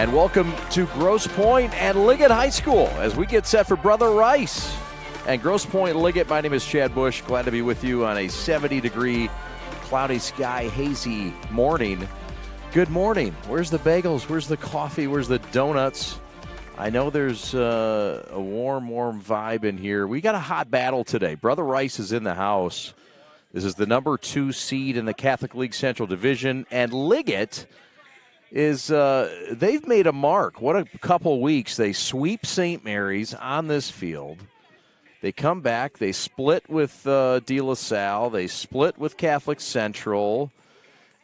And welcome to Grosse Pointe and Liggett High School as we get set for Brother Rice. And Grosse Pointe Liggett, my name is Chad Bush. Glad to be with you on a 70-degree, cloudy sky, hazy morning. Good morning. Where's the bagels? Where's the coffee? Where's the donuts? I know there's a warm vibe in here. We got a hot battle today. Brother Rice is in the house. This is the number 2 seed in the Catholic League Central Division. And Liggett is, they've made a mark. What a couple weeks. They sweep St. Mary's on this field. They come back. They split with De La Salle. They split with Catholic Central.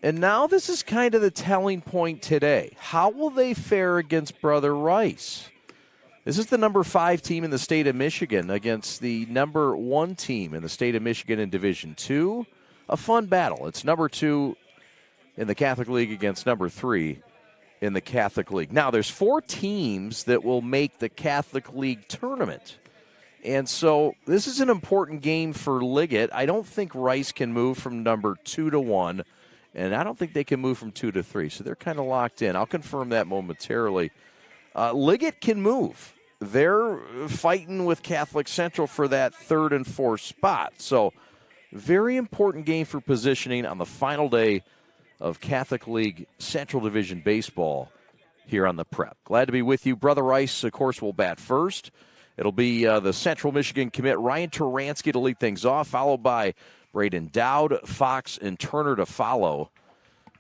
And now this is kind of the telling point today. How will they fare against Brother Rice? This is the number 5 team in the state of Michigan against the number 1 team in the state of Michigan in Division II. A fun battle. It's number 2 in the Catholic League against number 3 in the Catholic League. Now, there's 4 teams that will make the Catholic League tournament. And so this is an important game for Liggett. I don't think Rice can move from number 2 to 1, and I don't think they can move from 2 to 3. So they're kind of locked in. I'll confirm that momentarily. Liggett can move. They're fighting with Catholic Central for that 3rd and 4th spot. So very important game for positioning on the final day of Catholic League Central Division Baseball here on the Prep. Glad to be with you. Brother Rice, of course, will bat first. It'll be the Central Michigan commit, Ryan Turansky, to lead things off, followed by Braden Dowd, Fox, and Turner to follow.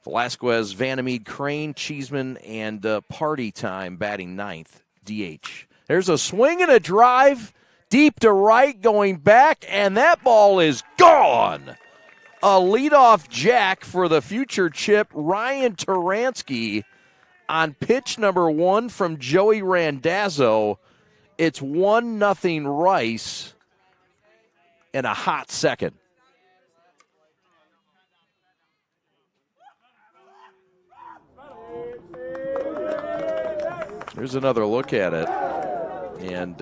Velasquez, Vandermeed, Crane, Cheeseman, and Party Time batting 9th, DH. There's a swing and a drive deep to right going back, and that ball is gone. A leadoff jack for the future Chip, Ryan Turansky, on pitch number 1 from Joey Randazzo. It's 1-0 Rice in a hot second. Here's another look at it. And,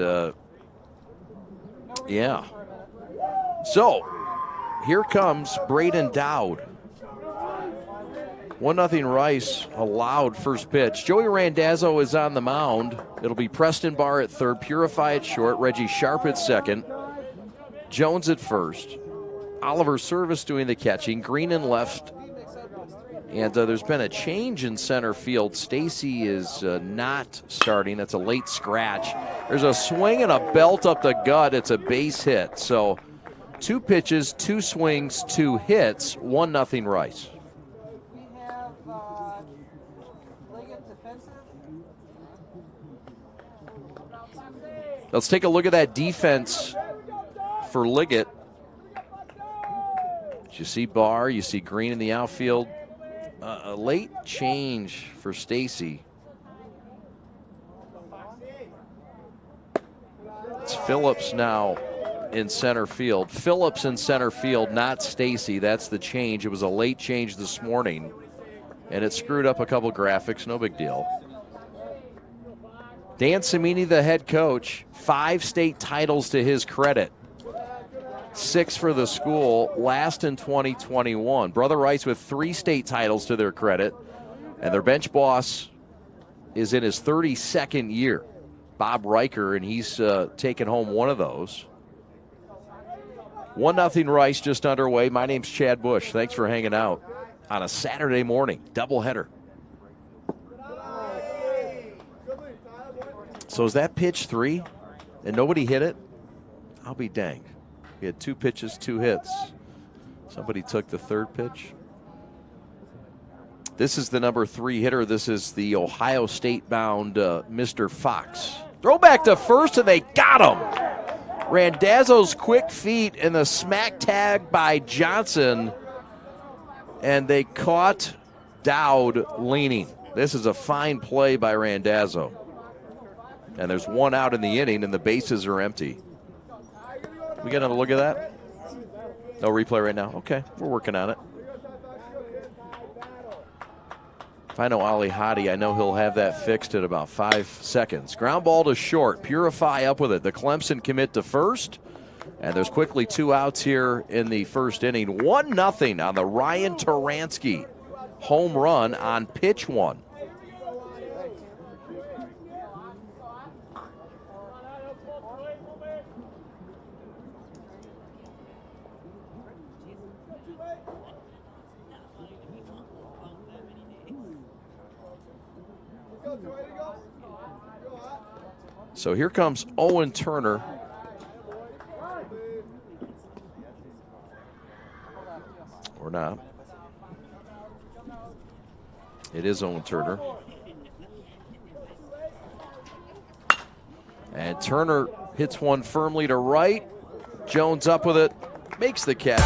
yeah. So, here comes Braden Dowd. 1-0 Rice, allowed first pitch. Joey Randazzo is on the mound. It'll be Preston Barr at 3rd, Purify at short, Reggie Sharp at 2nd, Jones at 1st, Oliver Service doing the catching, Green in left. And there's been a change in center field. Stacy is not starting. That's a late scratch. There's a swing and a belt up the gut. It's a base hit. So 2 pitches, 2 swings, 2 hits, 1-0 Rice. Let's take a look at that defense for Liggett. You see Barr, you see Green in the outfield. A late change for Stacy. It's Phillips now in center field. Phillips in center field, not Stacy. That's the change. It was a late change this morning, and it screwed up a couple graphics. No big deal. Dan Cimini, the head coach, 5 state titles to his credit. 6 for the school, last in 2021. Brother Rice with 3 state titles to their credit, and their bench boss is in his 32nd year, Bob Riker, and he's taken home 1 of those. 1-0 Rice just underway. My name's Chad Bush. Thanks for hanging out on a Saturday morning doubleheader. So is that pitch 3 and nobody hit it? I'll be danged. He had 2 pitches, 2 hits. Somebody took the 3rd pitch. This is the number 3 hitter. This is the Ohio State-bound Mr. Fox. Throw back to first, and they got him. Randazzo's quick feet and the smack tag by Johnson, and they caught Dowd leaning. This is a fine play by Randazzo. And there's 1 out in the inning, and the bases are empty. We got another look at that? No replay right now? Okay, we're working on it. If I know Ali Hadi, I know he'll have that fixed in about 5 seconds. Ground ball to short. Purify up with it. The Clemson commit to first. And there's quickly 2 outs here in the first inning. 1-0 on the Ryan Turansky home run on pitch 1. So here comes Owen Turner. Or not. It is Owen Turner. And Turner hits one firmly to right. Jones up with it, makes the catch.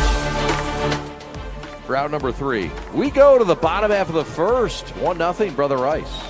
For out number 3. We go to the bottom half of the first. 1-0, Brother Rice.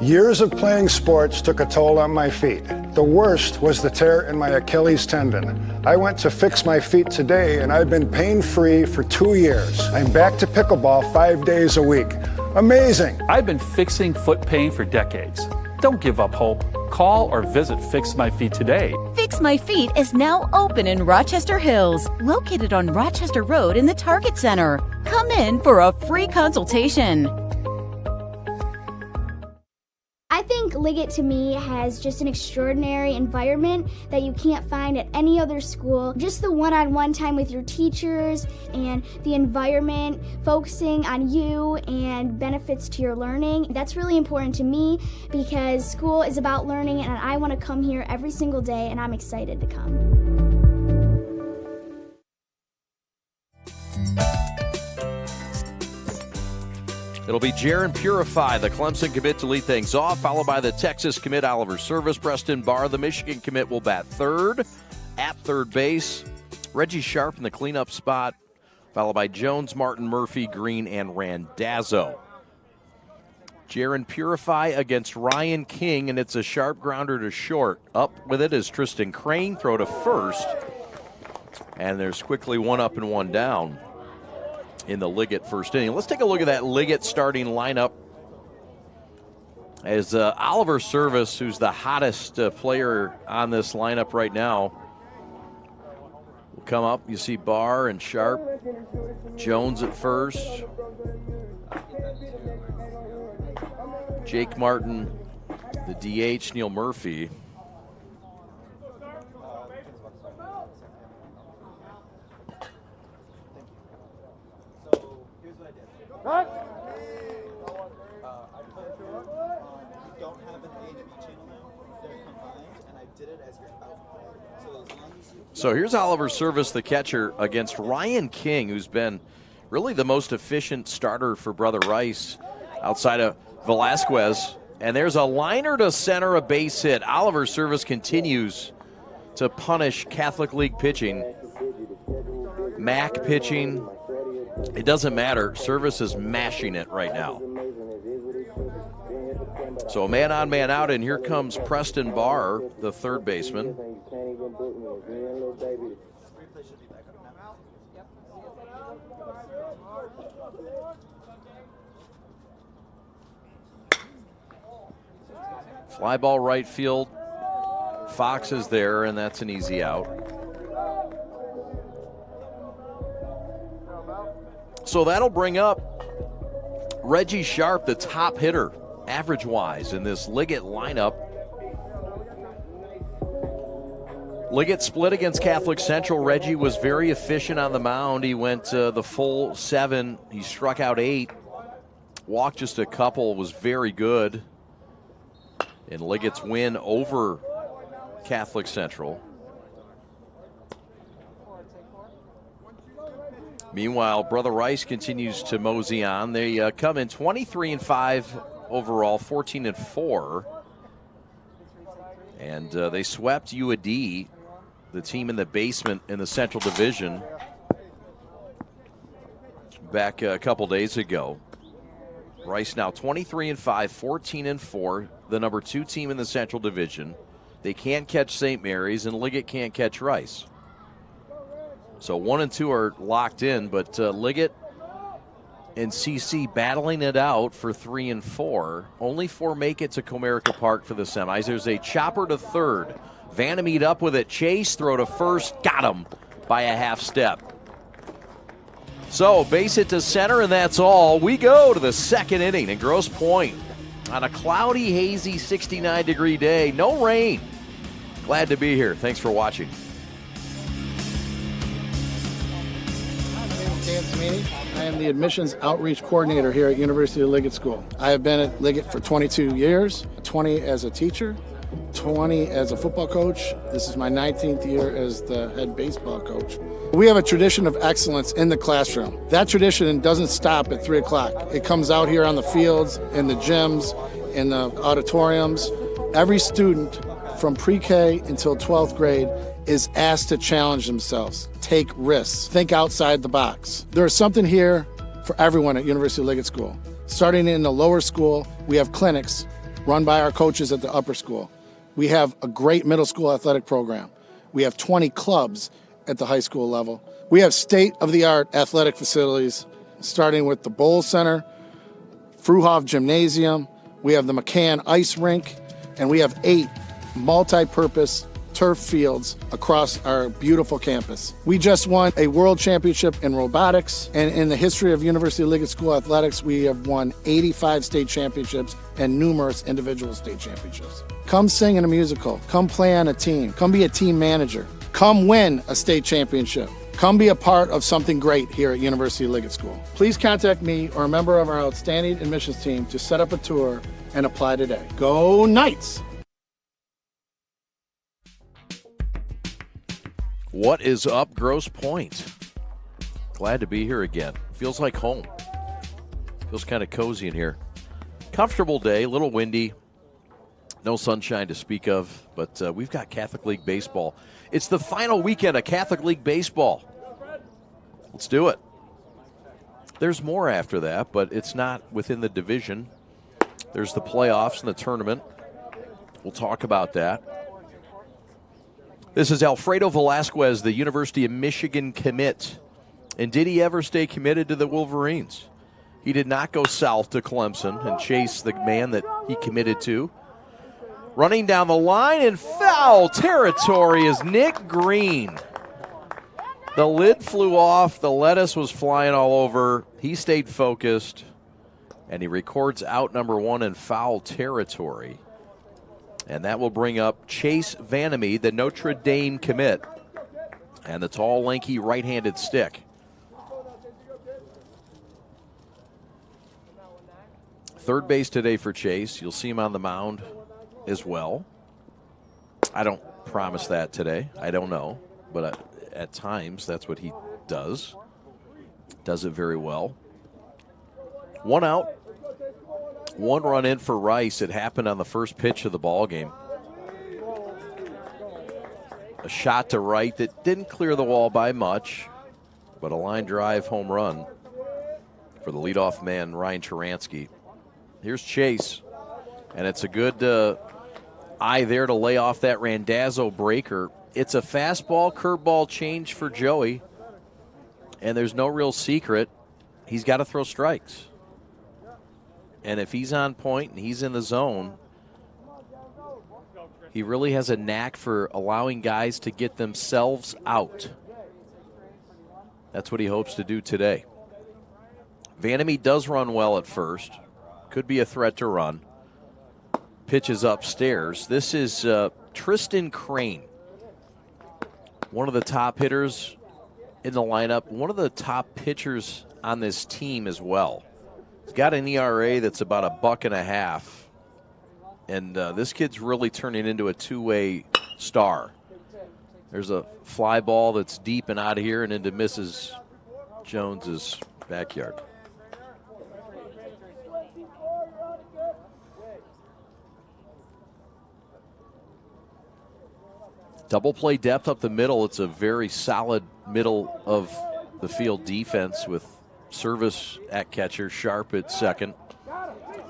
Years of playing sports took a toll on my feet. The worst was the tear in my Achilles tendon. I went to fix my feet today, and I've been pain-free for 2 years. I'm back to pickleball 5 days a week. Amazing! I've been fixing foot pain for decades. Don't give up hope. Call or visit Fix My Feet today. Fix My Feet is now open in Rochester Hills, located on Rochester Road in the Target Center. Come in for a free consultation. I think Liggett to me has just an extraordinary environment that you can't find at any other school. Just the one-on-one time with your teachers and the environment, focusing on you and benefits to your learning. That's really important to me because school is about learning and I want to come here every single day and I'm excited to come. It'll be Jaron Purify, the Clemson commit, to lead things off, followed by the Texas commit, Oliver Service. Preston Barr, the Michigan commit, will bat third at third base. Reggie Sharp in the cleanup spot, followed by Jones, Martin, Murphy, Green, and Randazzo. Jaron Purify against Ryan King, and it's a sharp grounder to short. Up with it is Tristan Crane, throw to first. And there's quickly one up and one down in the Liggett first inning. Let's take a look at that Liggett starting lineup. As Oliver Service, who's the hottest player on this lineup right now, will come up. You see Barr and Sharp. Jones at first. Jake Martin, the DH, Neil Murphy. So here's Oliver Service, the catcher, against Ryan King, who's been really the most efficient starter for Brother Rice outside of Velasquez. And there's a liner to center, a base hit. Oliver Service continues to punish Catholic League pitching. MAC pitching, it doesn't matter. Service is mashing it right now. So man on, man out, and here comes Preston Barr, the third baseman. Fly ball right field. Fox is there, and that's an easy out. So that'll bring up Reggie Sharp, the top hitter, average-wise, in this Liggett lineup. Liggett split against Catholic Central. Reggie was very efficient on the mound. He went the full 7. He struck out 8. Walked just a couple, was very good in Liggett's win over Catholic Central. Meanwhile, Brother Rice continues to mosey on. They come in 23-5 overall, 14-4. And they swept UAD, the team in the basement in the Central Division, back a couple days ago. Rice now 23-5, 14-4. the number 2 team in the Central Division. They can't catch St. Mary's, and Liggett can't catch Rice. So 1 and 2 are locked in, but Liggett and CC battling it out for 3 and 4. Only 4 make it to Comerica Park for the semis. There's a chopper to third. Vandermeed up with it. Chase, throw to first. Got him by a half step. So base hit to center, and that's all. We go to the second inning in Grosse Pointe on a cloudy, hazy 69-degree day. No rain. Glad to be here. Thanks for watching. I am the admissions outreach coordinator here at University of Liggett School. I have been at Liggett for 22 years, 20 as a teacher, 20 as a football coach. This is my 19th year as the head baseball coach. We have a tradition of excellence in the classroom. That tradition doesn't stop at 3 o'clock. It comes out here on the fields, in the gyms, in the auditoriums. Every student from pre-K until 12th grade is asked to challenge themselves, take risks, think outside the box. There is something here for everyone at University of Liggett School. Starting in the lower school, we have clinics run by our coaches at the upper school. We have a great middle school athletic program. We have 20 clubs at the high school level. We have state-of-the-art athletic facilities, starting with the Bowl Center, Fruhoff Gymnasium. We have the McCann Ice Rink, and we have 8 multi-purpose turf fields across our beautiful campus. We just won a world championship in robotics, and in the history of University of Liggett School athletics, we have won 85 state championships and numerous individual state championships. Come sing in a musical, come play on a team, come be a team manager, come win a state championship. Come be a part of something great here at University of Liggett School. Please contact me or a member of our outstanding admissions team to set up a tour and apply today. Go Knights! What is up, Grosse Pointe? Glad to be here again. Feels like home. Feels kind of cozy in here. Comfortable day, a little windy. No sunshine to speak of, but we've got Catholic League baseball. It's the final weekend of Catholic League baseball. Let's do it. There's more after that, but it's not within the division. There's the playoffs and the tournament. We'll talk about that. This is Alfredo Velasquez, the University of Michigan commit. And did he ever stay committed to the Wolverines? He did not go south to Clemson and chase the man that he committed to. Running down the line in foul territory is Nick Green. The lid flew off. The lettuce was flying all over. He stayed focused, and he records out number 1 in foul territory. And that will bring up Chase Vandermeed, the Notre Dame commit, and the tall, lanky right-handed stick. Third base today for Chase. You'll see him on the mound as well. I don't promise that today. I don't know. But at times, that's what he does. Does it very well. 1 out. 1 run in for Rice. It happened on the first pitch of the ball game. A shot to right that didn't clear the wall by much, but a line drive home run for the leadoff man, Ryan Taransky. Here's Chase, and it's a good eye there to lay off that Randazzo breaker. It's a fastball, curveball change for Joey, and there's no real secret. He's got to throw strikes. And if he's on point and he's in the zone, he really has a knack for allowing guys to get themselves out. That's what he hopes to do today. Vandermeed does run well at first. Could be a threat to run. Pitches upstairs. This is Tristan Crane, one of the top hitters in the lineup, one of the top pitchers on this team as well. He's got an ERA that's about $1.50, and this kid's really turning into a two-way star. There's a fly ball that's deep and out of here and into Mrs. Jones's backyard. Double play depth up the middle. It's a very solid middle of the field defense with Service at catcher, Sharp at second.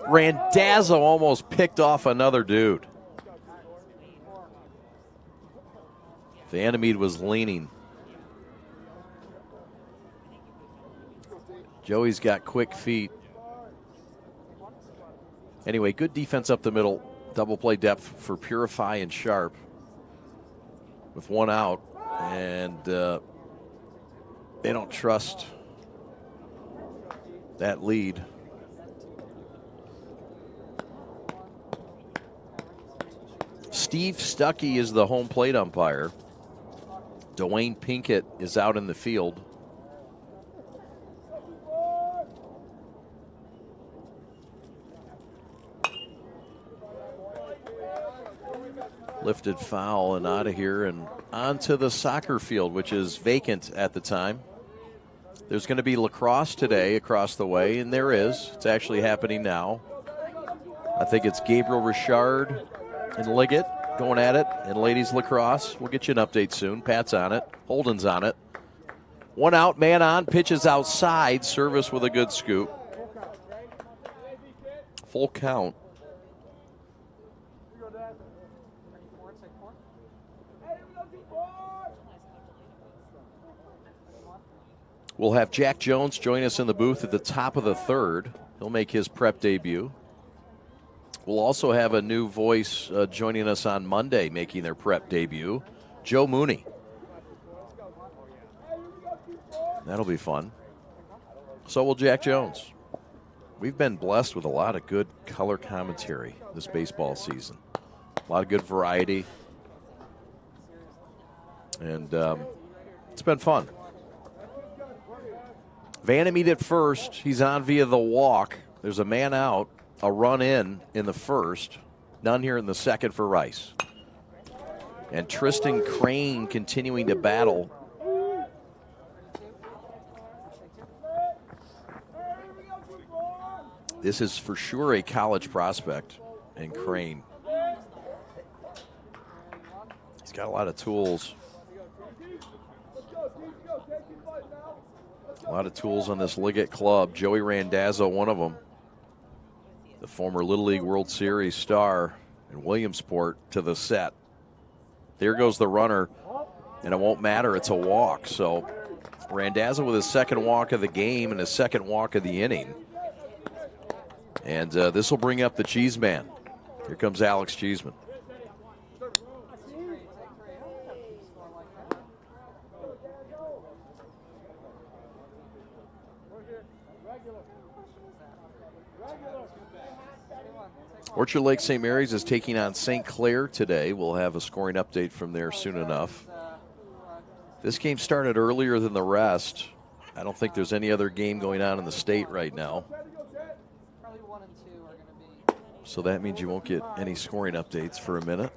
Randazzo almost picked off another dude. Vandermeed was leaning. Joey's got quick feet. Anyway, good defense up the middle. Double play depth for Purify and Sharp with one out. And they don't trust that lead. Steve Stuckey is the home plate umpire. Dwayne Pinkett is out in the field. Lifted foul and out of here and onto the soccer field, which is vacant at the time. There's going to be lacrosse today across the way, and there is. It's actually happening now. I think it's Gabriel Richard and Liggett going at it, and ladies lacrosse. We'll get you an update soon. Pat's on it. Holden's on it. One out, man on, pitches outside. Service with a good scoop. Full count. We'll have Jack Jones join us in the booth at the top of the third. He'll make his prep debut. We'll also have a new voice joining us on Monday, making their prep debut, Joe Mooney. That'll be fun. So will Jack Jones. We've been blessed with a lot of good color commentary this baseball season. A lot of good variety. And it's been fun. Vandermeed at first. He's on via the walk. There's a man out, a run in the first. None here in the second for Rice. And Tristan Crane continuing to battle. This is for sure a college prospect in Crane. He's got a lot of tools. A lot of tools on this Liggett club. Joey Randazzo, one of them. The former Little League World Series star in Williamsport to the set. There goes the runner, and it won't matter. It's a walk. So Randazzo with his second walk of the game and his second walk of the inning. And this will bring up the Cheese Man. Here comes Alex Cheeseman. Orchard Lake St. Mary's is taking on St. Clair today. We'll have a scoring update from there soon enough. This game started earlier than the rest. I don't think there's any other game going on in the state right now. So that means you won't get any scoring updates for a minute.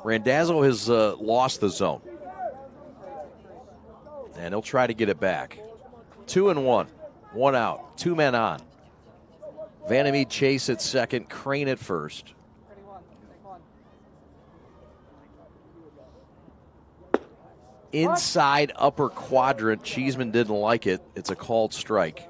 Randazzo has lost the zone. And he'll try to get it back. 2-1. One out. Two men on. Vandermeed chase at second. Crane at first. Inside upper quadrant. Cheeseman didn't like it. It's a called strike.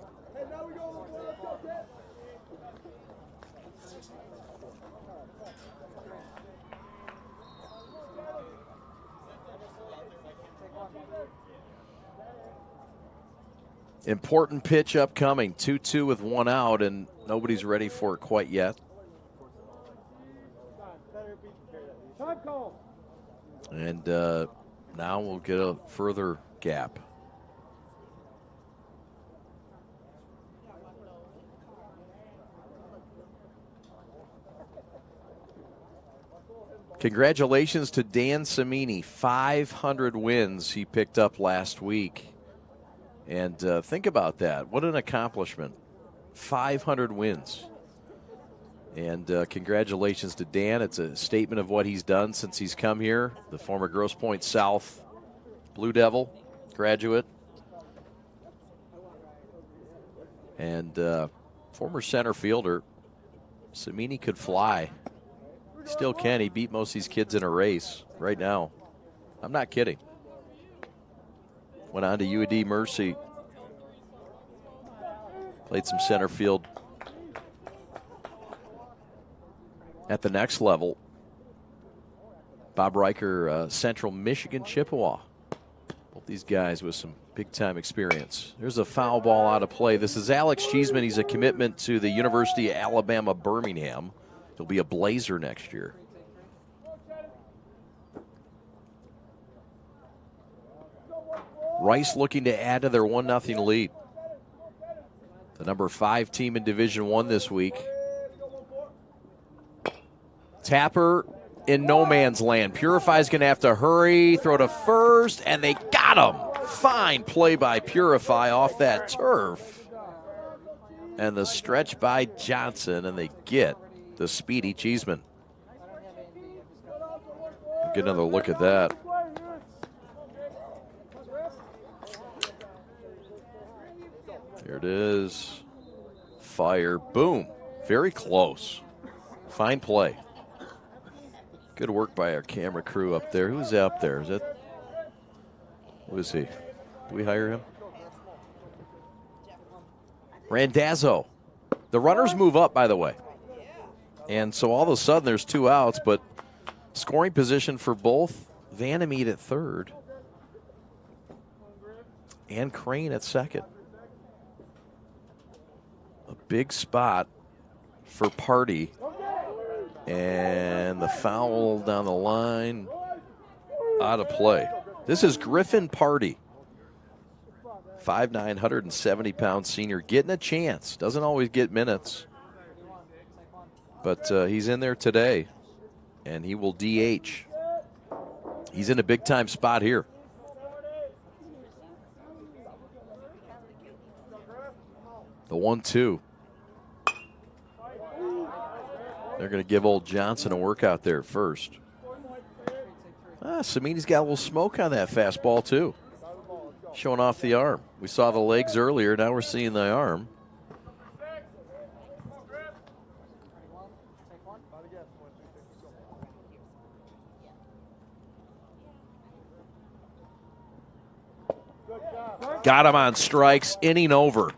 Important pitch upcoming. 2-2 with one out, and nobody's ready for it quite yet. And now we'll get a further gap. Congratulations to Dan Samini. 500 wins he picked up last week. And think about that. What an accomplishment. 500 wins. And congratulations to Dan. It's a statement of what he's done since he's come here. The former Grosse Pointe South Blue Devil graduate. And former center fielder. Samini could fly. Still can. He beat most of these kids in a race right now. I'm not kidding. Went on to UAD Mercy. Played some center field at the next level. Bob Riker, Central Michigan Chippewa. Both these guys with some big-time experience. There's a foul ball out of play. This is Alex Cheeseman. He's a commitment to the University of Alabama, Birmingham. He'll be a Blazer next year. Rice looking to add to their 1-0 lead. The number 5 team in Division I this week. Tapper in no man's land. Purify's going to have to hurry, throw to first, and they got him. Fine play by Purify off that turf. And the stretch by Johnson, and they get the speedy Cheeseman. Get another look at that. There it is. Fire. Boom. Very close. Fine play. Good work by our camera crew up there. Who's up there? Is that? Who is he? Did we hire him? Randazzo. The runners move up, by the way. And so all of a sudden there's 2 outs, but scoring position for both Vandermeet at third and Crane at second. A big spot for Party. And the foul down the line, out of play. This is Griffin Party. 5'9", 170-pound senior, getting a chance. Doesn't always get minutes. But he's in there today, and he will DH. He's in a big-time spot here. The 1-2. They're going to give old Johnson a workout there first. Samini's got a little smoke on that fastball, too. Showing off the arm. We saw the legs earlier. Now we're seeing the arm. Got him on strikes. Inning over.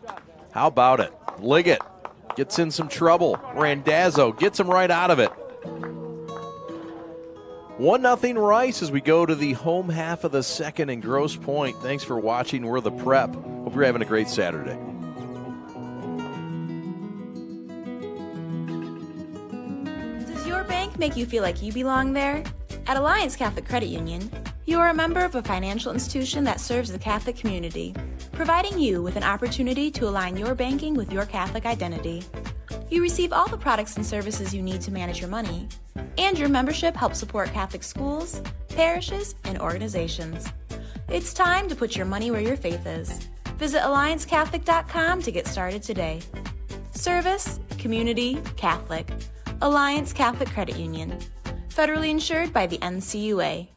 How about it? Liggett gets in some trouble. Randazzo gets him right out of it. 1-0 Rice as we go to the home half of the second in Grosse Pointe. Thanks for watching. We're the Prep. Hope you're having a great Saturday. Does your bank make you feel like you belong there? At Alliance Catholic Credit Union, you are a member of a financial institution that serves the Catholic community, providing you with an opportunity to align your banking with your Catholic identity. You receive all the products and services you need to manage your money, and your membership helps support Catholic schools, parishes, and organizations. It's time to put your money where your faith is. Visit AllianceCatholic.com to get started today. Service, community, Catholic. Alliance Catholic Credit Union. Federally insured by the NCUA.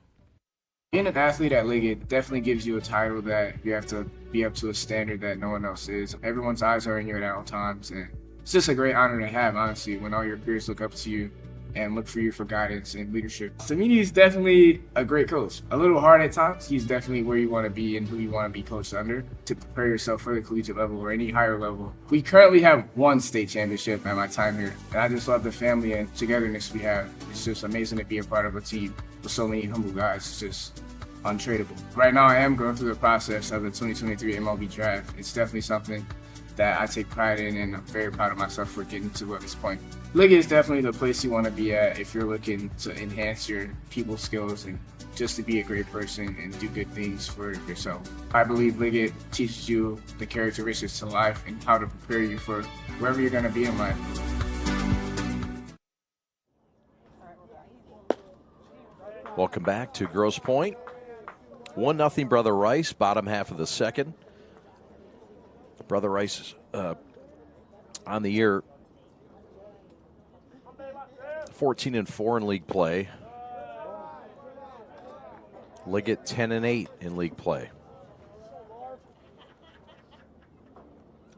Being an athlete at Liggett definitely gives you a title that you have to be up to a standard that no one else is. Everyone's eyes are on you at all times, and it's just a great honor to have, honestly, when all your peers look up to you and look for you for guidance and leadership. Samini is definitely a great coach. A little hard at times. He's definitely where you want to be and who you want to be coached under to prepare yourself for the collegiate level or any higher level. We currently have 1 state championship at my time here, and I just love the family and togetherness we have. It's just amazing to be a part of a team with so many humble guys. It's just untradeable. Right now I am going through the process of the 2023 MLB draft. It's definitely something that I take pride in, and I'm very proud of myself for getting to this point. Liggett is definitely the place you want to be at if you're looking to enhance your people skills and just to be a great person and do good things for yourself. I believe Liggett teaches you the characteristics to life and how to prepare you for wherever you're going to be in life. Welcome back to Grosse Pointe. 1-0 Brother Rice, bottom half of the second. Brother Rice on the year 14-4 in league play. Liggett 10-8 in league play.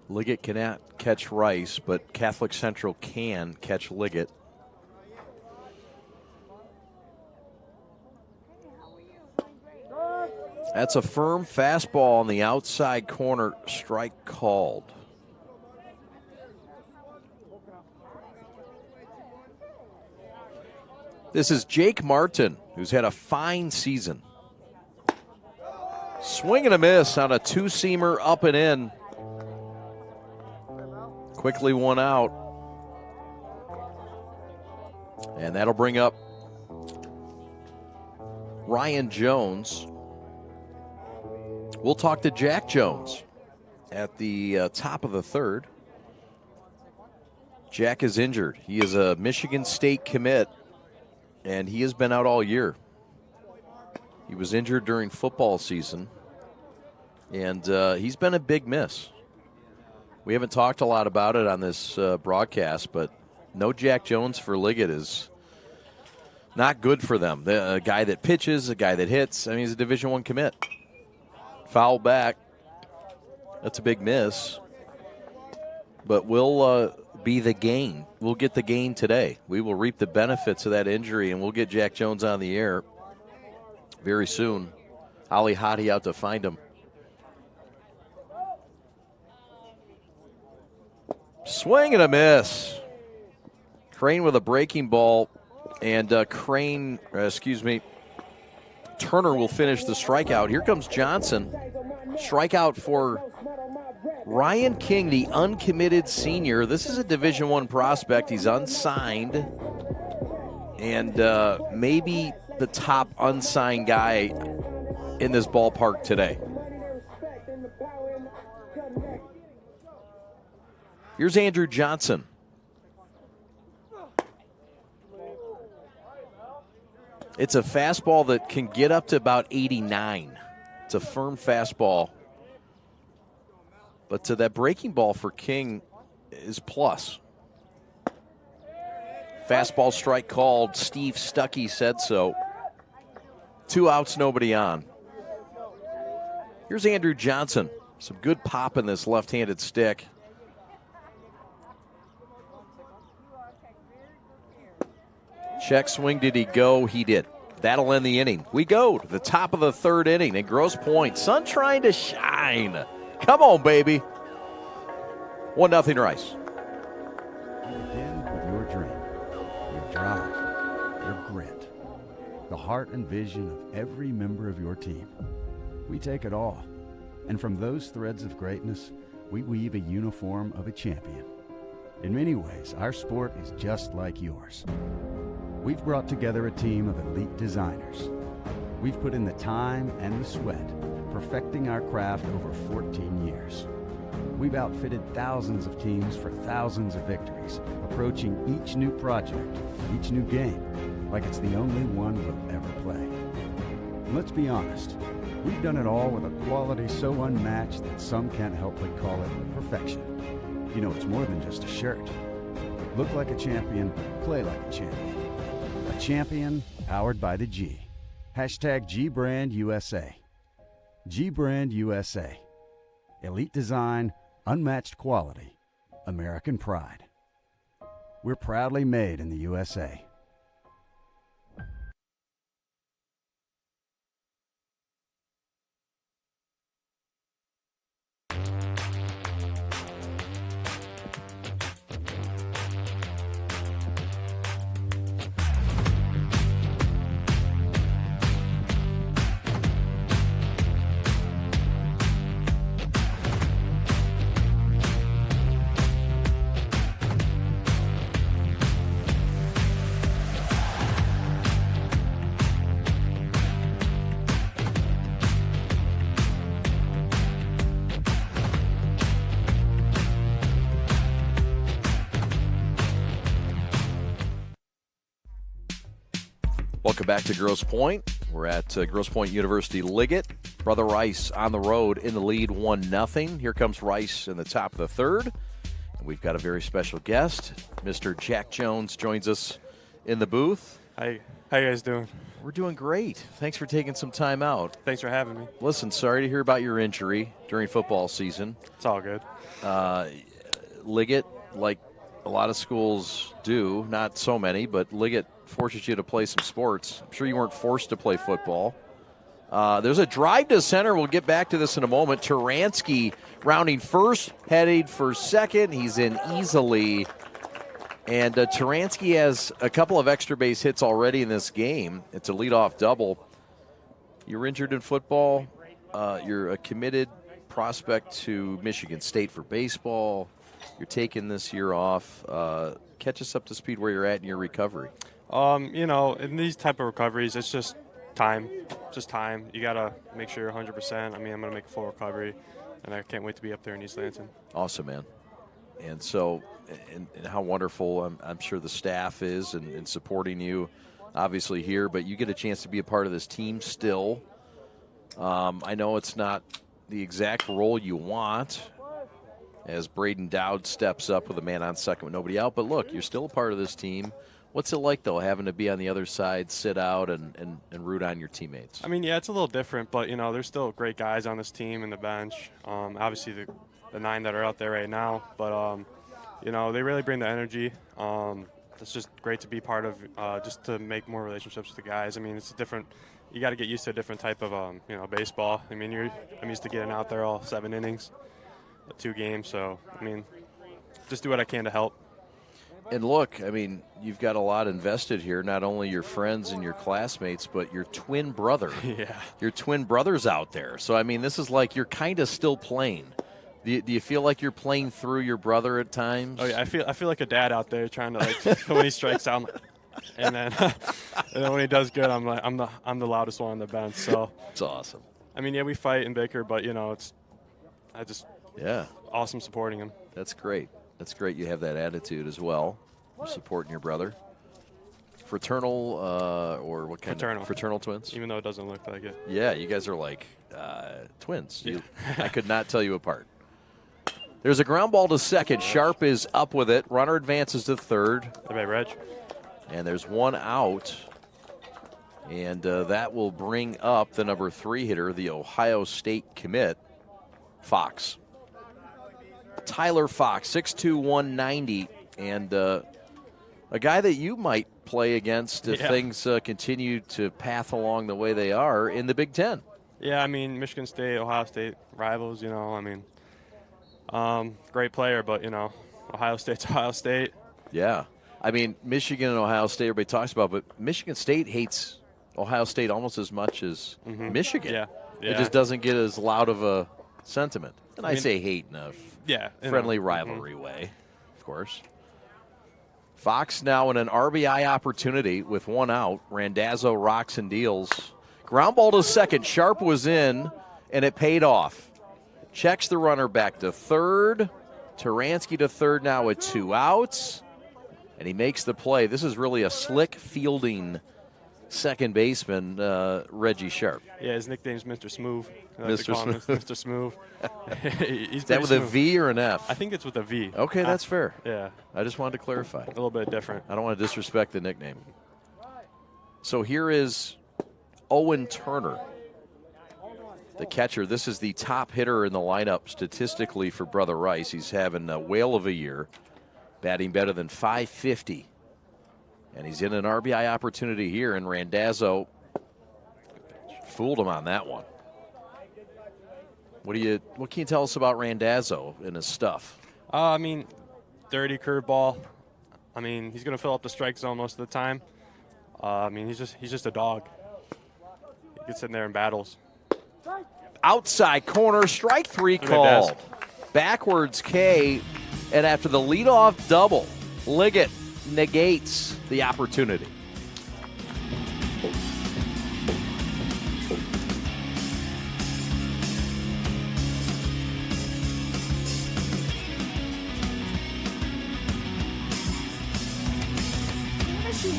Liggett cannot catch Rice, but Catholic Central can catch Liggett. That's a firm fastball on the outside corner, strike called. This is Jake Martin, who's had a fine season. Swing and a miss on a two-seamer up and in. Quickly one out. And that'll bring up Ryan Jones. We'll talk to Jack Jones at the top of the third. Jack is injured. He is a Michigan State commit, and he has been out all year. He was injured during football season, and he's been a big miss. We haven't talked a lot about it on this broadcast, but no Jack Jones for Liggett is not good for them. A guy that pitches, a guy that hits. I mean, he's a Division I commit. Foul back. That's a big miss. But we'll be the gain. We'll get the gain today. We will reap the benefits of that injury, and we'll get Jack Jones on the air very soon. Ollie Hottie out to find him. Swing and a miss. Crane with a breaking ball, and Turner will finish the strikeout. Here comes Johnson. Strikeout for Ryan King, the uncommitted senior. This is a Division I prospect. He's unsigned, and maybe the top unsigned guy in this ballpark today. Here's Andrew Johnson. It's a fastball that can get up to about 89. It's a firm fastball. But to that breaking ball for King is plus. Fastball strike called. Steve Stuckey said so. 2 outs, nobody on. Here's Andrew Johnson. Some good pop in this left-handed stick. Check swing, did he go? He did. That'll end the inning. We go to the top of the third inning in Grosse Pointe. Sun trying to shine. Come on, baby. 1-0 Rice. Begin with your dream, your drive, your grit, the heart and vision of every member of your team. We take it all, and from those threads of greatness, we weave a uniform of a champion. In many ways, our sport is just like yours. We've brought together a team of elite designers. We've put in the time and the sweat, perfecting our craft over 14 years. We've outfitted thousands of teams for thousands of victories, approaching each new project, each new game, like it's the only one we'll ever play. And let's be honest, we've done it all with a quality so unmatched that some can't help but call it perfection. You know, it's more than just a shirt. Look like a champion, play like a champion. A champion powered by the G. Hashtag G-Brand USA. G-Brand USA. Elite design, unmatched quality, American pride. We're proudly made in the USA. Welcome back to Grosse Pointe. We're at Grosse Pointe University Liggett. Brother Rice on the road in the lead 1-0. Here comes Rice in the top of the third. And we've got a very special guest. Mr. Jack Jones joins us in the booth. Hi, how you guys doing? We're doing great. Thanks for taking some time out. Thanks for having me. Listen, sorry to hear about your injury during football season. It's all good. Liggett, like a lot of schools do, not so many, but Liggett forces you to play some sports. I'm sure you weren't forced to play football. There's a drive to center. We'll get back to this in a moment. Turansky rounding first, heading for second. He's in easily. And Taransky has a couple of extra base hits already in this game. It's a leadoff double. You're injured in football. You're a committed prospect to Michigan State for baseball. You're taking this year off. Catch us up to speed where you're at in your recovery. In these type of recoveries, it's just time. Just time. You got to make sure you're 100%. I mean, I'm going to make a full recovery, and I can't wait to be up there in East Lansing. Awesome, man. And so, and how wonderful I'm sure the staff is in supporting you, obviously here, but you get a chance to be a part of this team still. I know it's not the exact role you want as Braden Dowd steps up with a man on second with nobody out, but look, you're still a part of this team. What's it like, though, having to be on the other side, sit out, and root on your teammates? I mean, yeah, it's a little different, but, there's still great guys on this team and the bench. Obviously, the 9 that are out there right now, but, they really bring the energy. It's just great to be part of, just to make more relationships with the guys. I mean, it's different. You got to get used to a different type of, baseball. I mean, I'm used to getting out there all 7 innings, 2 games. So, I mean, just do what I can to help. And look, I mean, you've got a lot invested here, not only your friends and your classmates, but your twin brother. Yeah. Your twin brother's out there. So, I mean, this is like you're kind of still playing. Do you feel like you're playing through your brother at times? Oh, yeah, I feel like a dad out there trying to, when he strikes out, and then when he does good, I'm the loudest one on the bench. So it's awesome. I mean, yeah, we fight and bicker, but, awesome supporting him. That's great. That's great you have that attitude as well. You're supporting your brother. Fraternal or what kind Fraternal. of fraternal twins? Even though it doesn't look like it. Yeah, you guys are like twins. Yeah. I could not tell you apart. There's a ground ball to second. Sharp is up with it. Runner advances to third. Hey, Reg. And there's one out. And that will bring up the number 3 hitter, the Ohio State commit, Fox. Tyler Fox, 6'2", 190, and a guy that you might play against if things continue to path along the way they are in the Big Ten. Yeah, I mean, Michigan State, Ohio State rivals, great player, but, Ohio State's Ohio State. Yeah. I mean, Michigan and Ohio State, everybody talks about, but Michigan State hates Ohio State almost as much as Michigan. Yeah. It just doesn't get as loud of a sentiment. And I say hate in a friendly rivalry way, of course. Fox now in an RBI opportunity with one out. Randazzo rocks and deals. Ground ball to second. Sharp was in, and it paid off. Checks the runner back to third. Taransky to third now with 2 outs. And he makes the play. This is really a slick fielding second baseman, Reggie Sharp. Yeah, his nickname's Mr. Smooth. Mr. Smooth. Mr. Smooth. Is that with a V or an F? I think it's with a V. Okay, that's fair. Yeah. I just wanted to clarify. A little bit different. I don't want to disrespect the nickname. So here is Owen Turner, the catcher. This is the top hitter in the lineup statistically for Brother Rice. He's having a whale of a year, batting better than .550. And he's in an RBI opportunity here, and Randazzo fooled him on that one. What can you tell us about Randazzo and his stuff? I mean, dirty curveball. I mean, he's going to fill up the strike zone most of the time. I mean, he's just a dog. He gets in there and battles. Outside corner, strike 3 called. Backwards K, and after the leadoff double, Liggett negates the opportunity.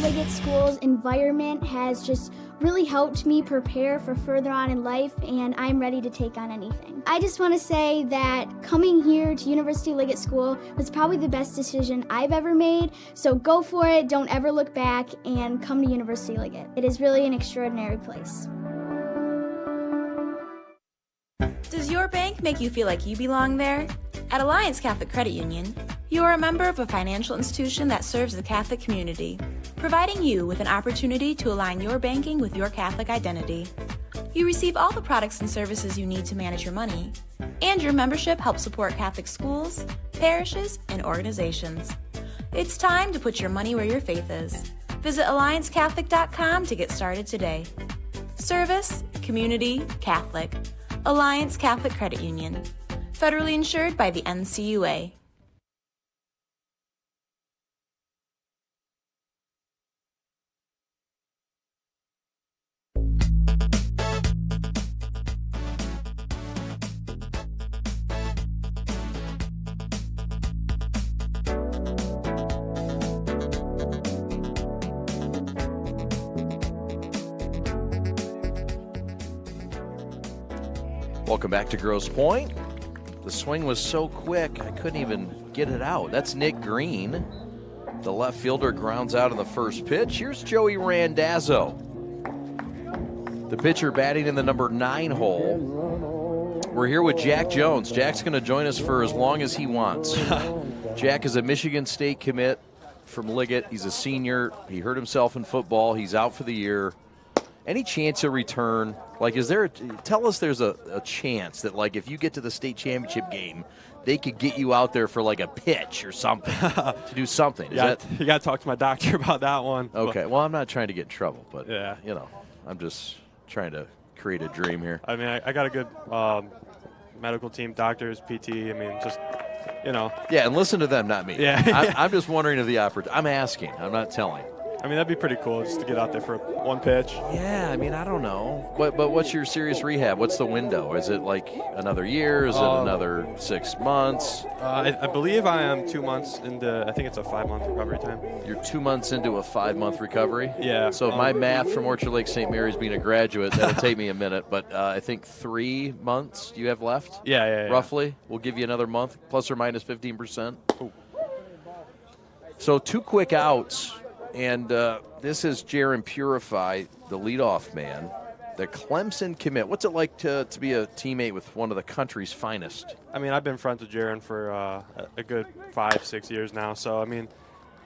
Liggett School's environment has just really helped me prepare for further on in life, and I'm ready to take on anything. I just want to say that coming here to University Liggett School was probably the best decision I've ever made, so go for it, don't ever look back, and come to University Liggett. It is really an extraordinary place. Does your bank make you feel like you belong there? At Alliance Catholic Credit Union, you are a member of a financial institution that serves the Catholic community, providing you with an opportunity to align your banking with your Catholic identity. You receive all the products and services you need to manage your money, and your membership helps support Catholic schools, parishes, and organizations. It's time to put your money where your faith is. Visit AllianceCatholic.com to get started today. Service, community, Catholic. Alliance Catholic Credit Union. Federally insured by the NCUA. Welcome back to Grosse Pointe. The swing was so quick, I couldn't even get it out. That's Nick Green. The left fielder grounds out in the first pitch. Here's Joey Randazzo. The pitcher batting in the number 9 hole. We're here with Jack Jones. Jack's going to join us for as long as he wants. Jack is a Michigan State commit from Liggett. He's a senior. He hurt himself in football. He's out for the year. Any chance he'll return? Like, is there tell us there's a chance that, like, if you get to the state championship game, they could get you out there for, like, a pitch or something to do something. You got to talk to my doctor about that one. Okay. Well, I'm not trying to get in trouble, but, yeah, you know, I'm just trying to create a dream here. I mean, I got a good medical team, doctors, PT. I mean, just, you know. Yeah, and listen to them, not me. Yeah. I'm just wondering if the opportunity. I'm asking. I'm not telling. I mean, that'd be pretty cool just to get out there for one pitch. Yeah, I mean, I don't know. But what's your serious rehab? What's the window? Is it like another year? Is it another 6 months? I believe I am 2 months into, I think it's a 5-month recovery time. You're 2 months into a 5-month recovery? Yeah. So my math from Orchard Lake St. Mary's being a graduate, that'll take me a minute. But I think 3 months you have left? Yeah. Roughly? We'll give you another month, plus or minus 15%. Ooh. So 2 quick outs. And this is Jaron Purify, the leadoff man, the Clemson commit. What's it like to be a teammate with one of the country's finest? I mean, I've been friends with Jaron for a good 5-6 years now. So, I mean,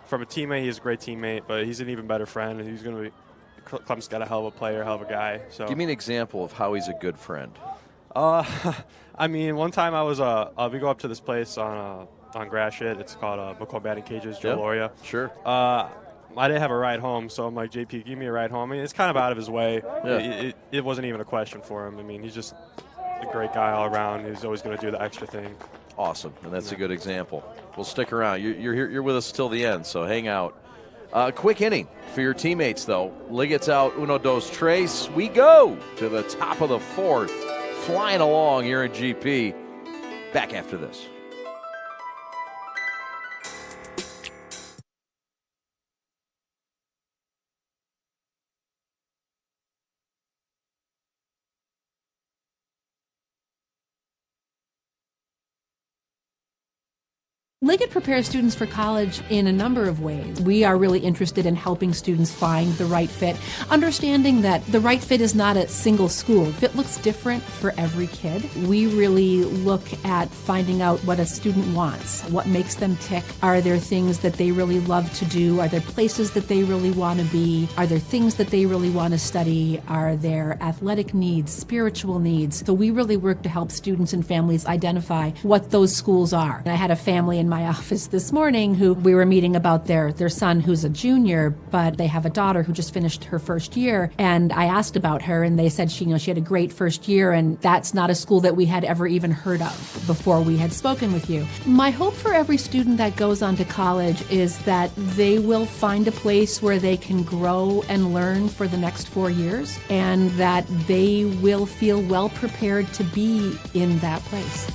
from a teammate, he's a great teammate, but he's an even better friend. He's going to be – Clemson's got a hell of a player, hell of a guy. So give me an example of how he's a good friend. I mean, one time I was we go up to this place on Gratiot. It's called McCall Batting Cages, Joe Loria. Sure. I didn't have a ride home, so I'm like, JP, give me a ride home. I mean, it's kind of out of his way. Yeah. It wasn't even a question for him. I mean, he's just a great guy all around. He's always going to do the extra thing. Awesome, and that's a good example. We'll stick around. You're with us till the end, so hang out. Quick inning for your teammates, though. Liggett's out, 1-2-3. We go to the top of the 4th, flying along here in GP. Back after this. Liggett prepares students for college in a number of ways. We are really interested in helping students find the right fit, understanding that the right fit is not a single school. Fit looks different for every kid. We really look at finding out what a student wants, what makes them tick. Are there things that they really love to do? Are there places that they really want to be? Are there things that they really want to study? Are there athletic needs, spiritual needs? So we really work to help students and families identify what those schools are. And I had a family in my office this morning who we were meeting about their son who's a junior, but they have a daughter who just finished her first year. And I asked about her, and they said she had a great first year, and that's not a school that we had ever even heard of before we had spoken with you. My hope for every student that goes on to college is that they will find a place where they can grow and learn for the next 4 years, and that they will feel well prepared to be in that place.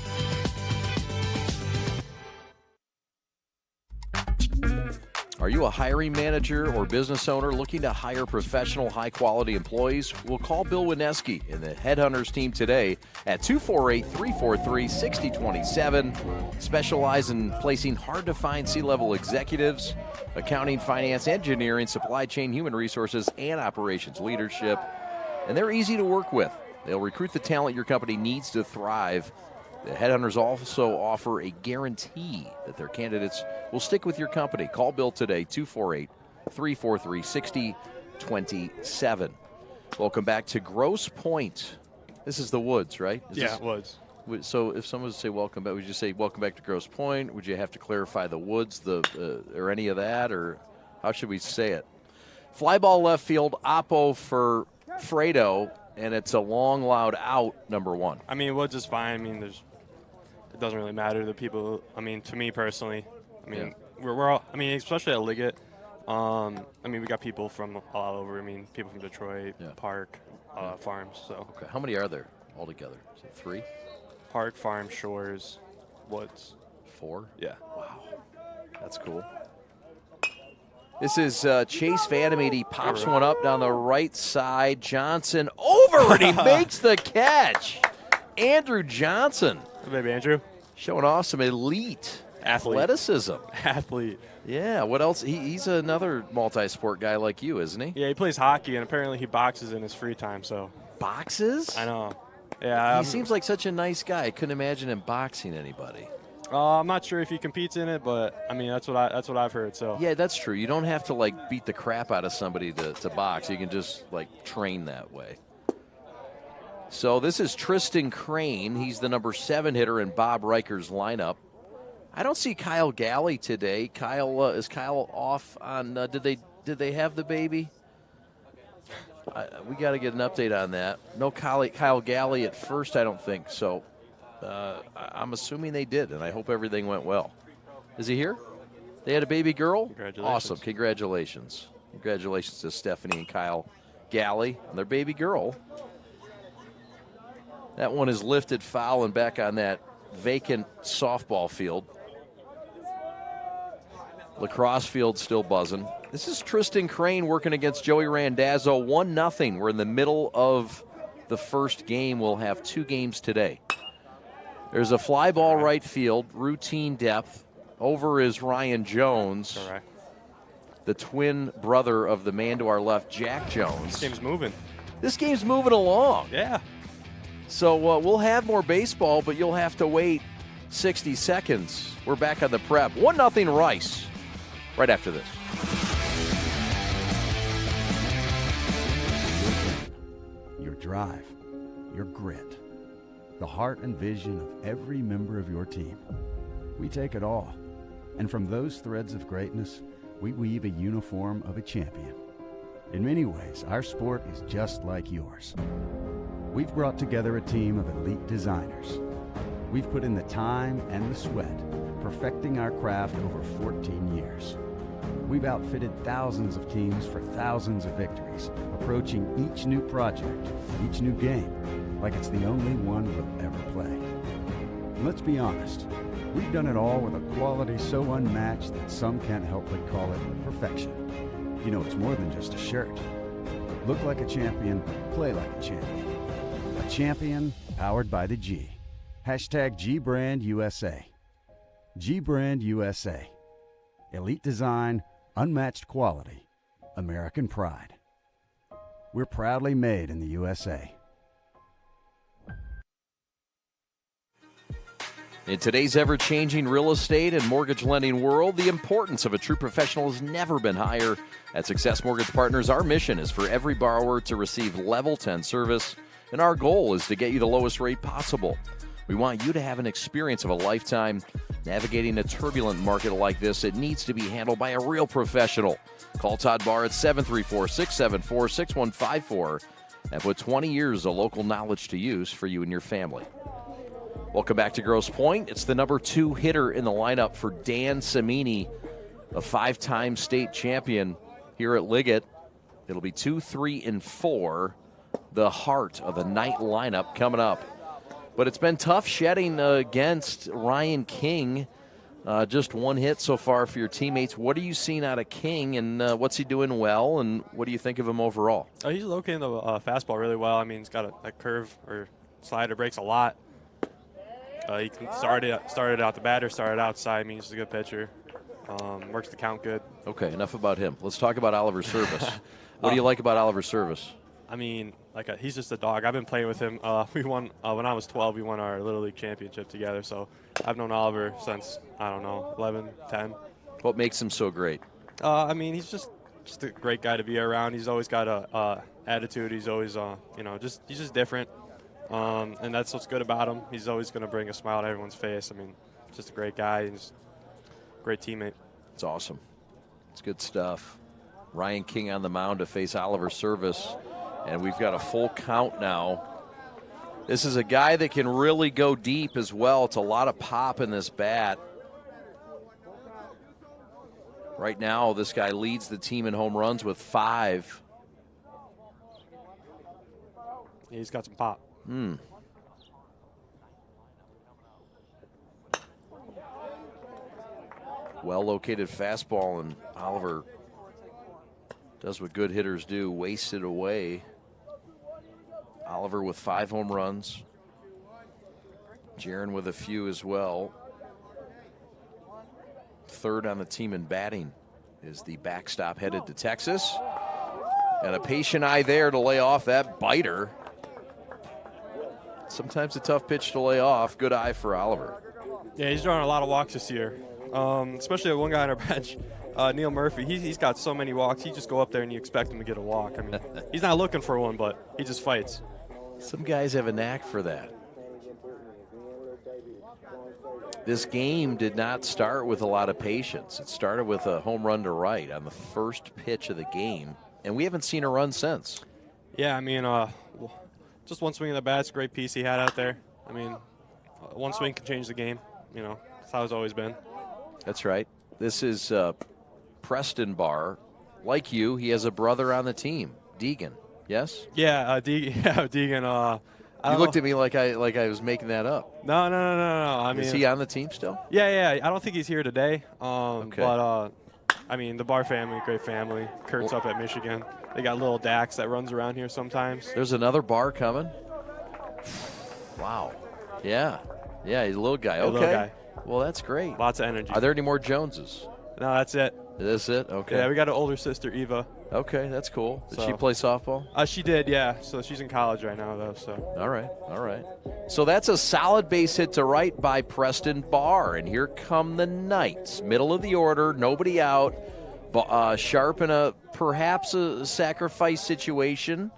Are you a hiring manager or business owner looking to hire professional, high-quality employees? We'll call Bill Wineski and the Headhunters team today at 248-343-6027. Specialize in placing hard-to-find C-level executives, accounting, finance, engineering, supply chain, human resources, and operations leadership. And they're easy to work with. They'll recruit the talent your company needs to thrive. The Headhunters also offer a guarantee that their candidates will stick with your company. Call Bill today, 248-343-6027. Welcome back to Grosse Pointe. This is the Woods, right? Woods. So if someone would say welcome back, would you say welcome back to Grosse Pointe? Would you have to clarify the woods, or any of that, or how should we say it? Fly ball left field, Oppo for Fredo, and it's a long, loud out, number 1. I mean, woods is fine. I mean, it doesn't really matter to people. I mean, to me personally, I mean, we're all. I mean, especially at Liggett. I mean, we got people from all over. I mean, people from Detroit, Park, Farms. So. Okay. How many are there altogether? Is it 3? Park, Farm, Shores, Woods. 4? Yeah. Wow. That's cool. This is Chase Vandermeer. He pops one up down the right side. Johnson over it. He makes the catch. Andrew Johnson. Hey, baby Andrew. Showing off some elite athleticism. Athlete. Yeah. What else? He's another multi-sport guy like you, isn't he? Yeah, he plays hockey, and apparently he boxes in his free time. So. Boxes? I know. Yeah. He seems like such a nice guy. I couldn't imagine him boxing anybody. I'm not sure if he competes in it, but I mean that's what I've heard. So yeah, that's true. You don't have to like beat the crap out of somebody to box. You can just like train that way. So this is Tristan Crane. He's the number 7 hitter in Bob Riker's lineup. I don't see Kyle Galley today. Is Kyle off on? Did they have the baby? We got to get an update on that. No Kyle Galley at first, I don't think so. I'm assuming they did, and I hope everything went well. Is he here? They had a baby girl? Congratulations. Awesome. Congratulations. Congratulations to Stephanie and Kyle Galley on their baby girl. That one is lifted foul and back on that vacant softball field. Lacrosse field still buzzing. This is Tristan Crane working against Joey Randazzo. 1-0. We're in the middle of the first game. We'll have 2 games today. There's a fly ball right field, routine depth. Over is Ryan Jones, correct, the twin brother of the man to our left, Jack Jones. This game's moving. This game's moving along. Yeah. So we'll have more baseball, but you'll have to wait 60 seconds. We're back on the prep. 1-0 Rice right after this. Your drive, your grit, the heart and vision of every member of your team. We take it all, and from those threads of greatness, we weave a uniform of a champion. In many ways, our sport is just like yours. We've brought together a team of elite designers. We've put in the time and the sweat, perfecting our craft over 14 years. We've outfitted thousands of teams for thousands of victories, approaching each new project, each new game, like it's the only one we'll ever play. And let's be honest, we've done it all with a quality so unmatched that some can't help but call it perfection. You know, it's more than just a shirt. Look like a champion, play like a champion. A champion powered by the G. Hashtag GBrandUSA. GBrandUSA. Elite design, unmatched quality, American pride. We're proudly made in the USA. In today's ever-changing real estate and mortgage lending world, the importance of a true professional has never been higher. At Success Mortgage Partners, our mission is for every borrower to receive Level 10 service, and our goal is to get you the lowest rate possible. We want you to have an experience of a lifetime. Navigating a turbulent market like this, it needs to be handled by a real professional. Call Todd Barr at 734-674-6154 and put 20 years of local knowledge to use for you and your family. Welcome back to Grosse Pointe. It's the number 2 hitter in the lineup for Dan Samini, a 5-time state champion here at Liggett. It'll be 2, 3, and 4, the heart of the night lineup coming up. But it's been tough shedding against Ryan King. Just 1 hit so far for your teammates. What are you seeing out of King, and what's he doing well, and what do you think of him overall? He's locating the fastball really well. I mean, he's got a curve or slider, breaks a lot. He started out the batter, started outside. I mean, he's a good pitcher. Works the count good. Okay, enough about him. Let's talk about Oliver Service. What do you like about Oliver Service? I mean, he's just a dog. I've been playing with him. We won when I was 12. We won our Little League championship together. So I've known Oliver since, I don't know, 11, 10. What makes him so great? I mean, he's just a great guy to be around. He's always got a attitude. He's always, he's just different. And that's what's good about him. He's always going to bring a smile to everyone's face. I mean, just a great guy and just a great teammate. It's awesome. It's good stuff. Ryan King on the mound to face Oliver Service. And we've got a full count now. This is a guy that can really go deep as well. It's a lot of pop in this bat. Right now, this guy leads the team in home runs with 5. He's got some pop. Well-located fastball, and Oliver does what good hitters do, waste it away. Oliver with 5 home runs. Jaron with a few as well. Third on the team in batting is the backstop headed to Texas. And a patient eye there to lay off that biter. Sometimes a tough pitch to lay off. Good eye for Oliver. Yeah, he's drawing a lot of walks this year, especially one guy on our bench, Neil Murphy. He's got so many walks. You just go up there and you expect him to get a walk. I mean, he's not looking for one, but he just fights. Some guys have a knack for that. This game did not start with a lot of patience. It started with a home run to right on the first pitch of the game, and we haven't seen a run since. Yeah, I mean, just one swing of the bat's a great piece he had out there. I mean, one swing can change the game. You know, that's how it's always been. That's right. This is Preston Barr. Like you, he has a brother on the team, Deegan. Yes? Yeah, Deegan. You looked at me like I was making that up. No. I mean, is he on the team still? Yeah. I don't think he's here today. Okay. But I mean, the Barr family, great family. Kurt's up at Michigan. They got little Dax that runs around here sometimes. There's another Barr coming. Wow. Yeah, he's a little guy. Okay. Little guy. Well, that's great. Lots of energy. Are there any more Joneses? No, that's it. Is this it? Okay. Yeah, we got an older sister, Eva. Okay, that's cool. Did she play softball? She did, yeah. So she's in college right now, though. So. All right. So that's a solid base hit to right by Preston Barr. And here come the Knights. Middle of the order, nobody out. Sharp in perhaps a sacrifice situation.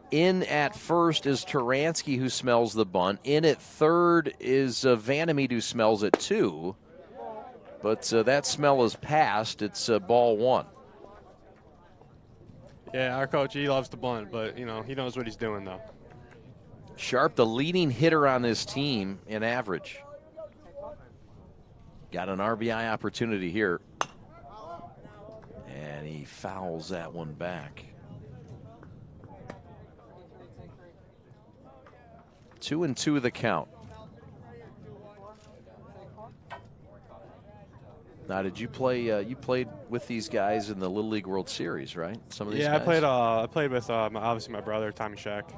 In at first is Turansky, who smells the bunt. In at third is Vandermeer, who smells it too. But that smell is past. It's ball 1. Yeah, our coach, he loves to bunt, but, you know, he knows what he's doing, though. Sharp, the leading hitter on this team in average. Got an RBI opportunity here. And he fouls that one back. 2-2 the count. Now, did you play? You played with these guys in the Little League World Series, right? Some of these. Yeah, guys? I played with obviously my brother Tommy Shack,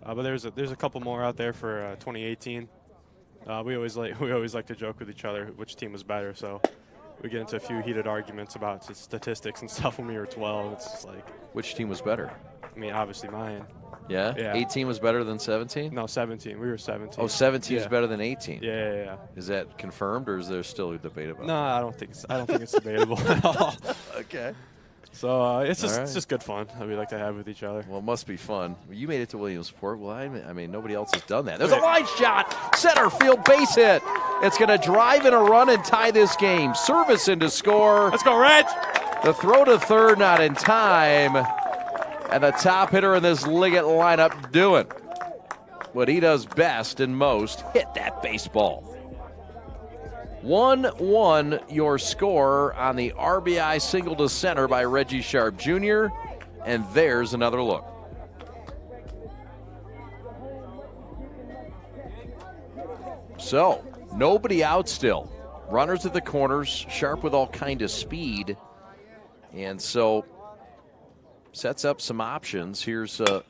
but there's a couple more out there for 2018. We always like to joke with each other which team was better. So we get into a few heated arguments about statistics and stuff when we were 12. It's just like, which team was better? I mean, obviously mine. Yeah? 18 was better than 17? No, 17. We were 17. Oh, 17 is better than 18. Yeah. Is that confirmed, or is there still a debate about it? No, I don't think it's debatable at all. Okay. So it's just good fun that we like to have with each other. Well, it must be fun. You made it to Williamsport. Well, I mean, nobody else has done that. There's a line shot, center field base hit. It's going to drive in a run and tie this game. Service in to score. Let's go, Reg. The throw to third, not in time. And the top hitter in this Liggett lineup doing what he does best and most, hit that baseball. 1-1 your score on the RBI single to center by Reggie Sharp Jr. And there's another look. So, nobody out still. Runners at the corners, Sharp with all kind of speed. And so, sets up some options. Here's oh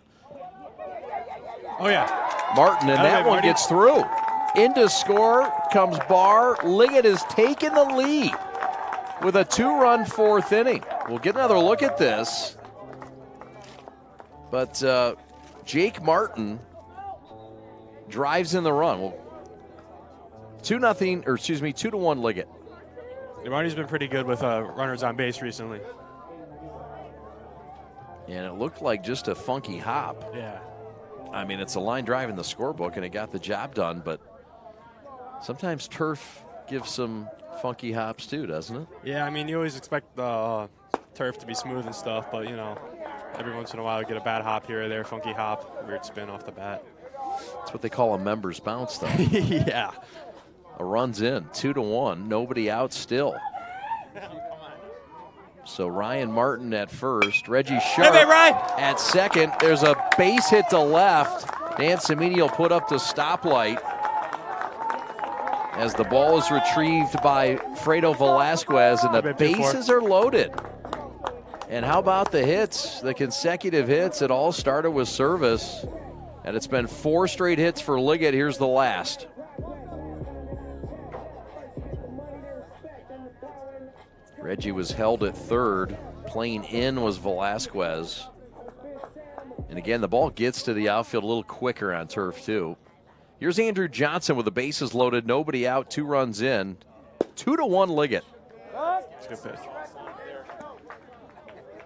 yeah, Martin, and that one gets through. Into score comes Barr. Liggett has taken the lead with a 2-run 4th inning. We'll get another look at this. But Jake Martin drives in the run. Well, 2-1 Liggett. Marty's been pretty good with runners on base recently. And it looked like just a funky hop. Yeah. I mean, it's a line drive in the scorebook, and it got the job done, but sometimes turf gives some funky hops too, doesn't it? Yeah, I mean, you always expect the turf to be smooth and stuff, but, you know, every once in a while you get a bad hop here or there, funky hop, weird spin off the bat. That's what they call a member's bounce, though. Yeah. A run's in, 2-1, nobody out still. So Ryan Martin at first, Reggie Sharp at second. There's a base hit to left. Dan Cimini will put up the stoplight as the ball is retrieved by Fredo Velasquez, and the bases are loaded. And how about the hits, the consecutive hits? It all started with service, and it's been 4 straight hits for Liggett. Here's the last. Reggie was held at third. Playing in was Velasquez. And again, the ball gets to the outfield a little quicker on turf, too. Here's Andrew Johnson with the bases loaded, nobody out, 2 runs in. 2-1 Liggett. That's a good pitch.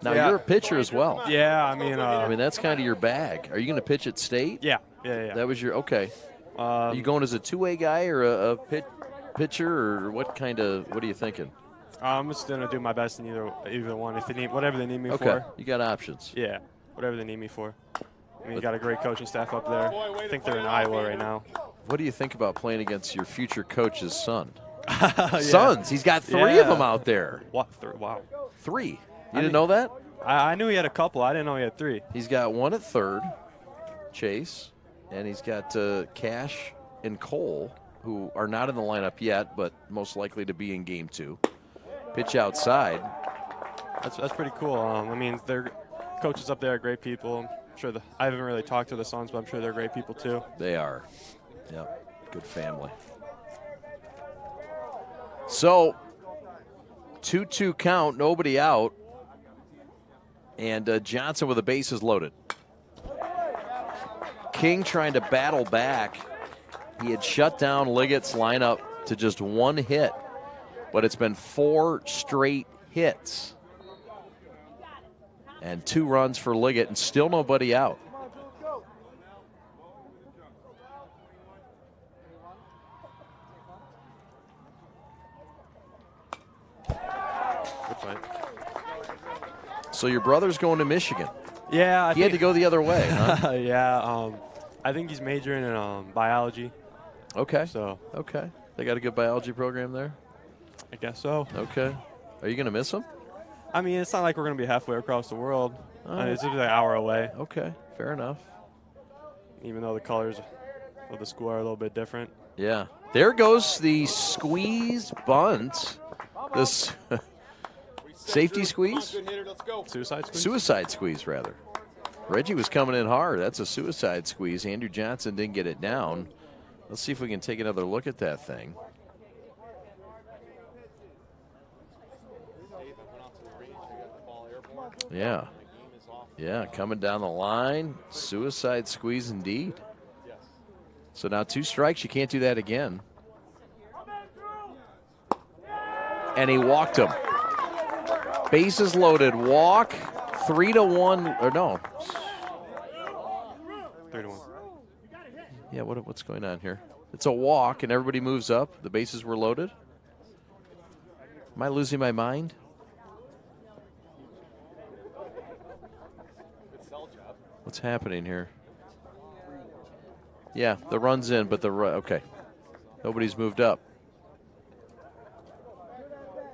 Now, you're a pitcher as well. Yeah, I mean, that's kind of your bag. Are you going to pitch at State? Yeah. That was your, okay. Are you going as a two-way guy or a pitcher, or what are you thinking? I'm just going to do my best in either one. If they need whatever they need me for. Okay, you got options. Yeah, whatever they need me for. I mean, you got a great coaching staff up there. I think they're in Iowa right now. What do you think about playing against your future coach's son? Yeah. Sons, he's got 3 of them out there. What? Wow. 3. You didn't know that? I knew he had a couple. I didn't know he had 3. He's got 1 at third, Chase, and he's got Cash and Cole, who are not in the lineup yet, but most likely to be in game 2. Pitch outside. That's pretty cool. I mean, their coaches up there are great people. I'm sure I haven't really talked to the Suns, but I'm sure they're great people too. They are. Yep. Good family. So, 2-2 count, nobody out. And Johnson with the bases loaded. King trying to battle back. He had shut down Liggett's lineup to just 1 hit, but it's been 4 straight hits. And 2 runs for Liggett, and still nobody out. Good fight. So your brother's going to Michigan. Yeah. He had to go the other way, huh? Yeah. I think he's majoring in biology. Okay. So. Okay. They got a good biology program there? I guess so. Okay. Are you going to miss him? I mean, it's not like we're going to be halfway across the world. It's just an hour away. Okay, fair enough. Even though the colors of the school are a little bit different. Yeah. There goes the squeeze bunt. This safety squeeze? Suicide squeeze? Suicide squeeze, rather. Reggie was coming in hard. That's a suicide squeeze. Andrew Johnson didn't get it down. Let's see if we can take another look at that thing. Yeah. Yeah, coming down the line. Suicide squeeze indeed. So now 2 strikes. You can't do that again. And he walked him. Bases loaded. Walk. 3-1. Or no. 3-1. Yeah, what's going on here? It's a walk, and everybody moves up. The bases were loaded. Am I losing my mind? What's happening here? Yeah, the run's in, but okay. Nobody's moved up.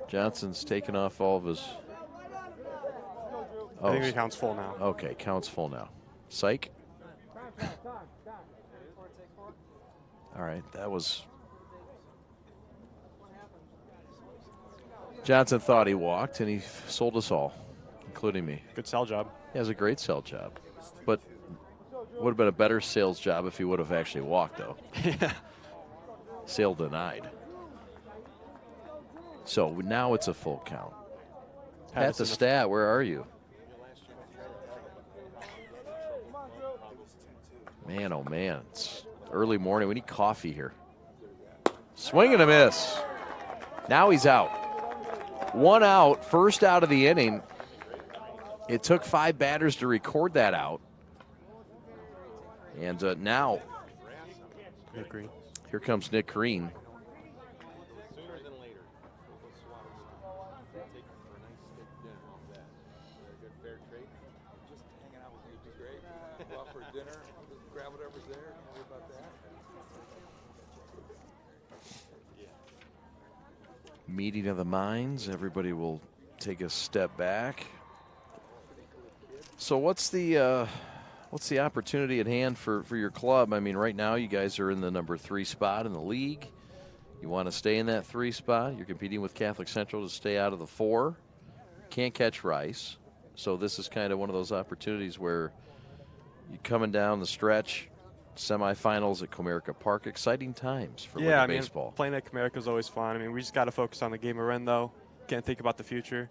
Johnson's taken off all of his. I think it counts full now. Okay, counts full now. Psych. All right, that was. Johnson thought he walked, and he sold us all, including me. Good sell job. He has a great sell job. But would have been a better sales job if he would have actually walked, though. Yeah. Sale denied. So now it's a full count. Pat the stat, where are you? Man, oh man, it's early morning. We need coffee here. Swing and a miss. Now he's out. 1 out, first out of the inning. It took 5 batters to record that out. And now, Nick Green. Here comes Nick Green. Meeting of the minds. Everybody will take a step back. So what's the opportunity at hand for your club? I mean, right now you guys are in the number 3 spot in the league. You want to stay in that 3 spot. You're competing with Catholic Central to stay out of the 4. Can't catch Rice. So this is kind of one of those opportunities where you're coming down the stretch, semifinals at Comerica Park. Exciting times for baseball. Playing at Comerica is always fun. I mean, we just got to focus on the game we're in, though. Can't think about the future.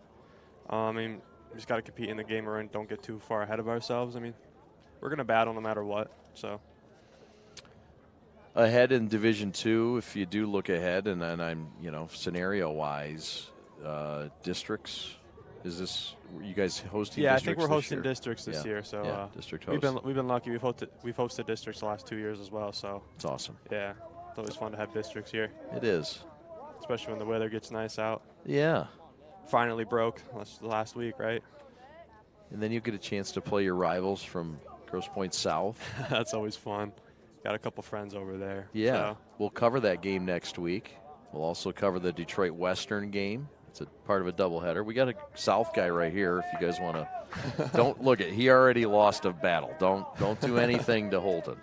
I mean, we just got to compete in the game we're in. Don't get too far ahead of ourselves. I mean, we're going to battle no matter what. So ahead in Division II, if you do look ahead, and then I'm, scenario-wise, districts. Is this you guys hosting? Yeah, districts I think we're hosting districts this yeah. year. So yeah, district we've host. been lucky. We've hosted districts the last 2 years as well. So it's awesome. Yeah, it's always fun to have districts here. It is, especially when the weather gets nice out. Yeah. Finally broke last week, right? And then you get a chance to play your rivals from Grosse Pointe South. That's always fun. Got a couple friends over there. Yeah, so. We'll cover that game next week. We'll also cover the Detroit Western game. It's a part of a doubleheader. We got a South guy right here. If you guys want to, don't look at. He already lost a battle. Don't do anything to Holton.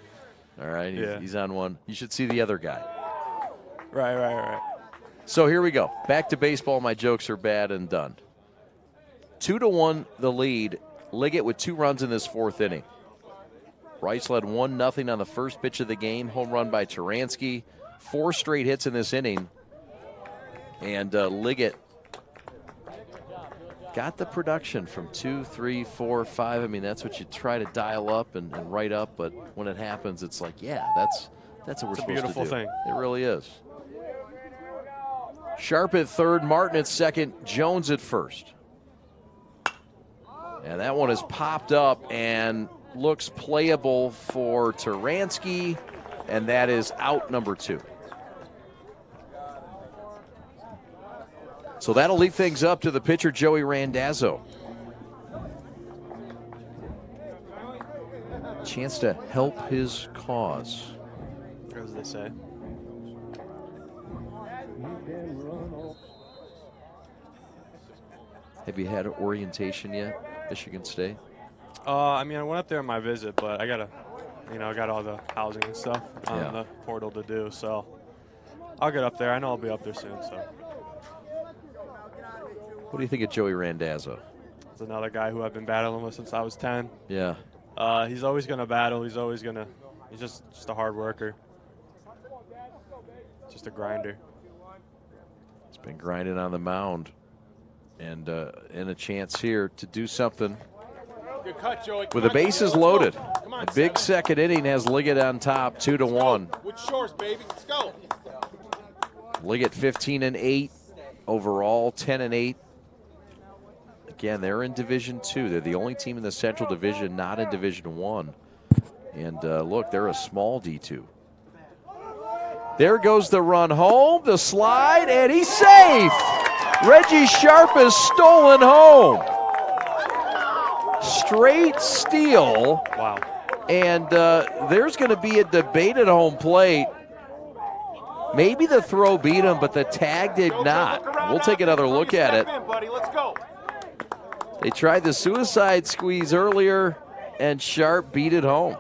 All right, he's on one. You should see the other guy. Right. So here we go. Back to baseball. My jokes are bad and done. 2-1 the lead. Liggett with 2 runs in this 4th inning. Rice led 1-0 on the first pitch of the game. Home run by Taransky. 4 straight hits in this inning. And Liggett got the production from 2, 3, 4, 5. I mean, that's what you try to dial up and write up. But when it happens, it's like, yeah, that's what we're supposed to do. It's a beautiful thing. It really is. Sharp at third, Martin at second, Jones at first. And that one is popped up and looks playable for Taransky, and that is out number 2. So that'll leave things up to the pitcher, Joey Randazzo. Chance to help his cause. As they say. Have you had orientation yet, Michigan State? I mean, I went up there on my visit, but I got all the housing and stuff on the portal to do, so I'll get up there. I know I'll be up there soon, so. What do you think of Joey Randazzo? He's another guy who I've been battling with since I was 10. Yeah. He's always going to battle. He's just a hard worker. Just a grinder. He's been grinding on the mound. And a chance here to do something. Good cut, Joey. With the bases loaded. A big second inning has Liggett on top, 2-1. With shorts, baby. Let's go. Liggett 15-8 overall, 10-8. Again, they're in Division II. They're the only team in the Central Division not in Division I. And look, they're a small D2. There goes the run home, the slide, and he's safe. Reggie Sharp is stolen home. Straight steal. Wow. And there's going to be a debate at home plate. Maybe the throw beat him, but the tag did not. We'll take another look at it. They tried the suicide squeeze earlier, and Sharp beat it home.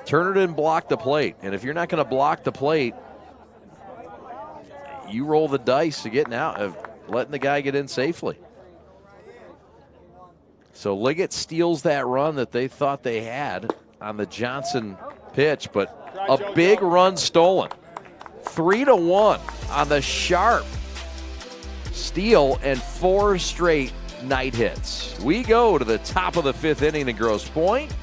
Turner didn't block the plate. And if you're not going to block the plate, you roll the dice to getting out, of letting the guy get in safely. So Liggett steals that run that they thought they had on the Johnson pitch, but a big run stolen. 3-1 on the Sharp steal and 4 straight night hits. We go to the top of the 5th inning in Grosse Pointe.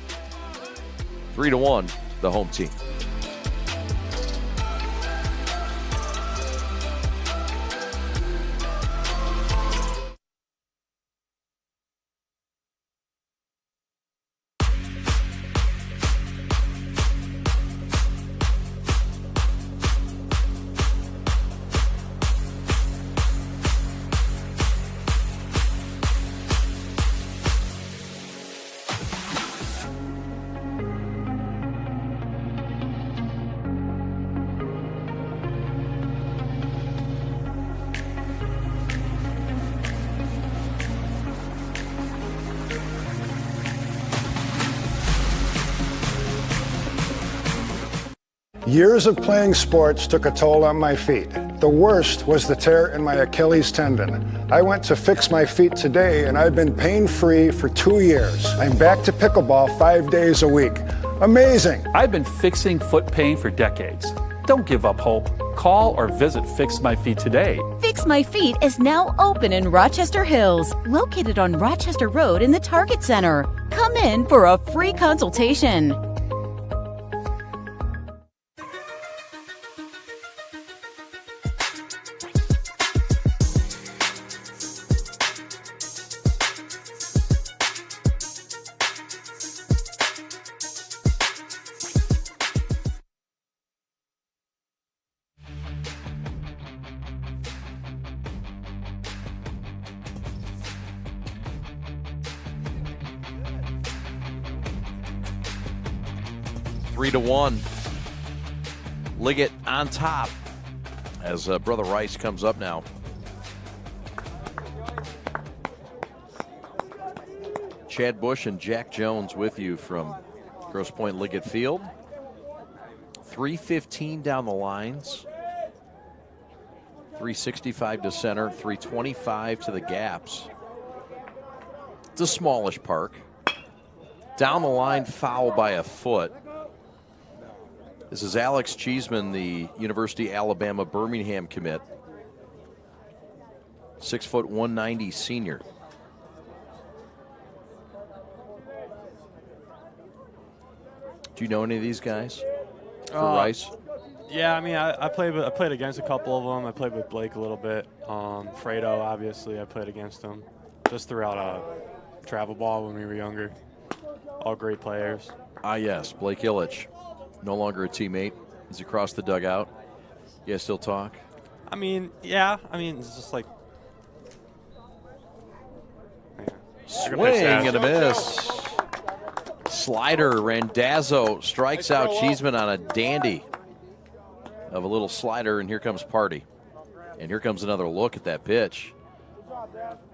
3-1, the home team. Years of playing sports took a toll on my feet. The worst was the tear in my Achilles tendon. I went to fix my feet today, and I've been pain-free for 2 years. I'm back to pickleball 5 days a week. Amazing! I've been fixing foot pain for decades. Don't give up hope. Call or visit Fix My Feet today. Fix My Feet is now open in Rochester Hills, located on Rochester Road in the Target Center. Come in for a free consultation. Three to 1. Liggett on top as Brother Rice comes up now. Chad Bush and Jack Jones with you from Grosse Pointe Liggett Field. 3:15 down the lines. 365 to center, 325 to the gaps. It's a smallish park. Down the line, foul by a foot. This is Alex Cheeseman, the University of Alabama Birmingham commit. 6', 190 senior. Do you know any of these guys for Rice? Yeah, I mean, I played against a couple of them. I played with Blake a little bit. Fredo, obviously, I played against him. Just throughout travel ball when we were younger. All great players. Yes, Blake Illich. No longer a teammate. He's across the dugout. You guys still talk? I mean, yeah. I mean, it's just like... Swing and a miss. Slider. Randazzo strikes out Cheeseman on a dandy of a little slider, and here comes Party. And here comes another look at that pitch.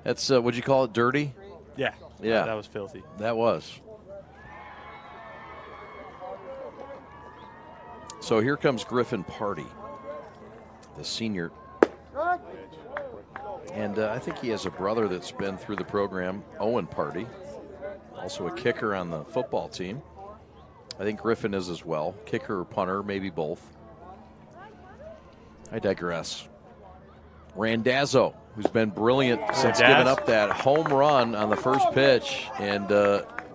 That's, what'd you call it, dirty? Yeah. Yeah. That was filthy. That was. So here comes Griffin Party, the senior. And I think he has a brother that's been through the program, Owen Party, also a kicker on the football team. I think Griffin is as well. Kicker or punter, maybe both. I digress. Randazzo, who's been brilliant since giving up that home run on the first pitch and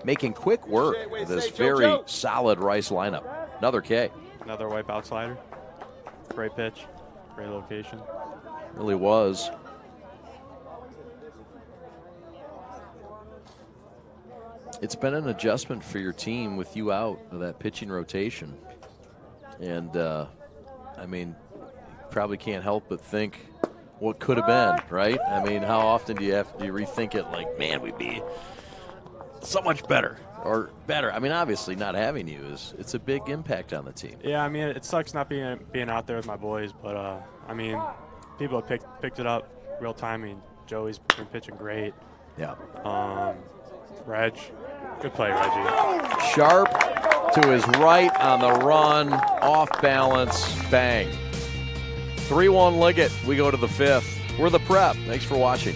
making quick work of this very solid Rice lineup. Another K. Another wipeout slider. Great pitch. Great location. Really was. It's been an adjustment for your team with you out of that pitching rotation. And, I mean, you probably can't help but think what could have been, right? I mean, how often do you rethink it like, man, we'd be so much better? Or better. I mean, obviously, not having you it's a big impact on the team. Yeah, I mean, it sucks not being out there with my boys, but I mean, people have picked it up real time. I mean, Joey's been pitching great. Yeah. Reg, good play, Reggie. Sharp to his right on the run, off balance, bang. 3-1 Liggett. We go to the fifth. We're the Prep. Thanks for watching.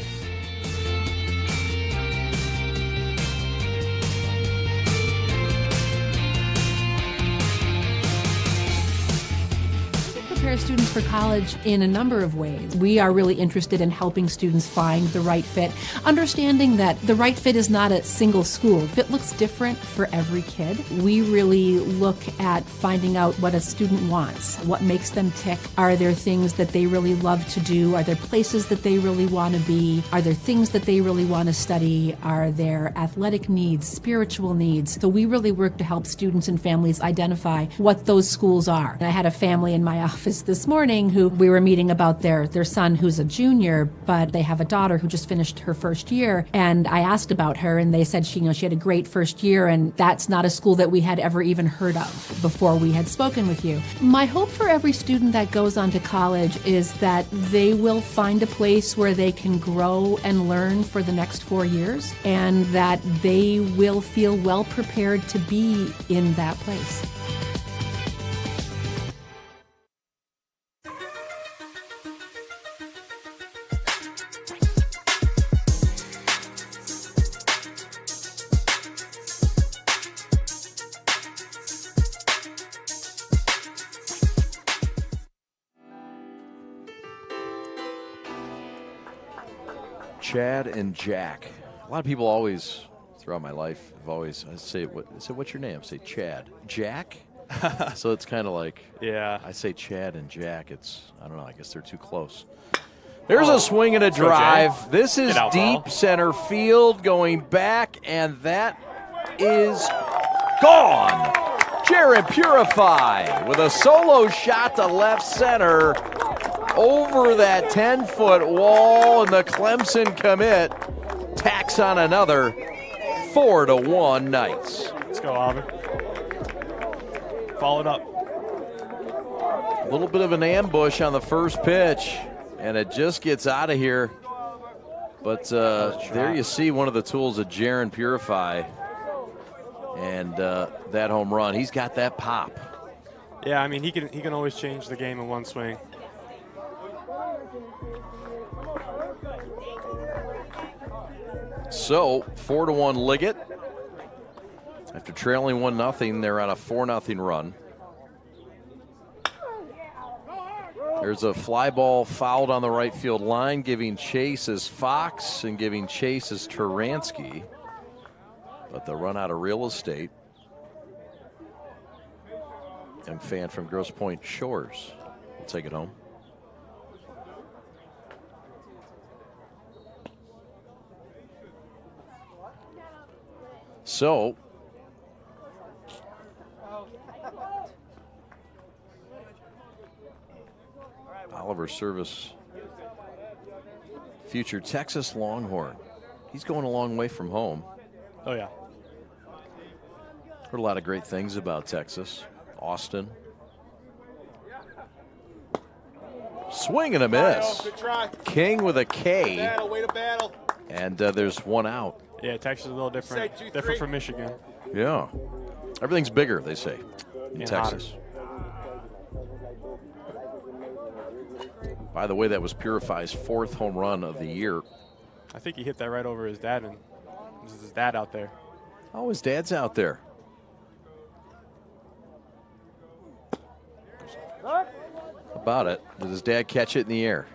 Prepare students for college in a number of ways. We are really interested in helping students find the right fit, understanding that the right fit is not a single school. Fit looks different for every kid. We really look at finding out what a student wants, what makes them tick. Are there things that they really love to do? Are there places that they really want to be? Are there things that they really want to study? Are there athletic needs, spiritual needs? So we really work to help students and families identify what those schools are. And I had a family in my office this morning who we were meeting about their son who's a junior, but they have a daughter who just finished her first year. And I asked about her, and they said she had a great first year, and that's not a school that we had ever even heard of before we had spoken with you. My hope for every student that goes on to college is that they will find a place where they can grow and learn for the next 4 years, and that they will feel well prepared to be in that place. Chad and Jack. A lot of people always, throughout my life, I say, what's your name? I say Chad. Jack? So it's kind of like, yeah. I say Chad and Jack. I don't know, I guess they're too close. There's a swing and a drive. This is deep center field going back, and that is gone. Jaron Purify with a solo shot to left center over that 10-foot wall, and the Clemson commit tacks on another 4-1 Knights. Let's go, Auburn. Followed up. A little bit of an ambush on the first pitch, and it just gets out of here. But there you see one of the tools of Jaron Purify, and that home run. He's got that pop. Yeah, I mean, he can always change the game in one swing. So 4-1 Liggett. After trailing 1-0, they're on a 4-0 run. There's a fly ball fouled on the right field line, giving chase as Fox and giving chase as Turansky. But the run out of real estate. And fan from Grosse Pointe Shores will take it home. So Oliver Service, future Texas Longhorn. He's going a long way from home. Oh, yeah. Heard a lot of great things about Texas. Austin. Swing and a miss. King with a K. And there's one out. Yeah, Texas is a little different. Different from Michigan. Yeah. Everything's bigger, they say, in Texas. By the way, that was Purify's 4th home run of the year. I think he hit that right over his dad, and this is his dad out there. Oh, his dad's out there. How about it? Did his dad catch it in the air?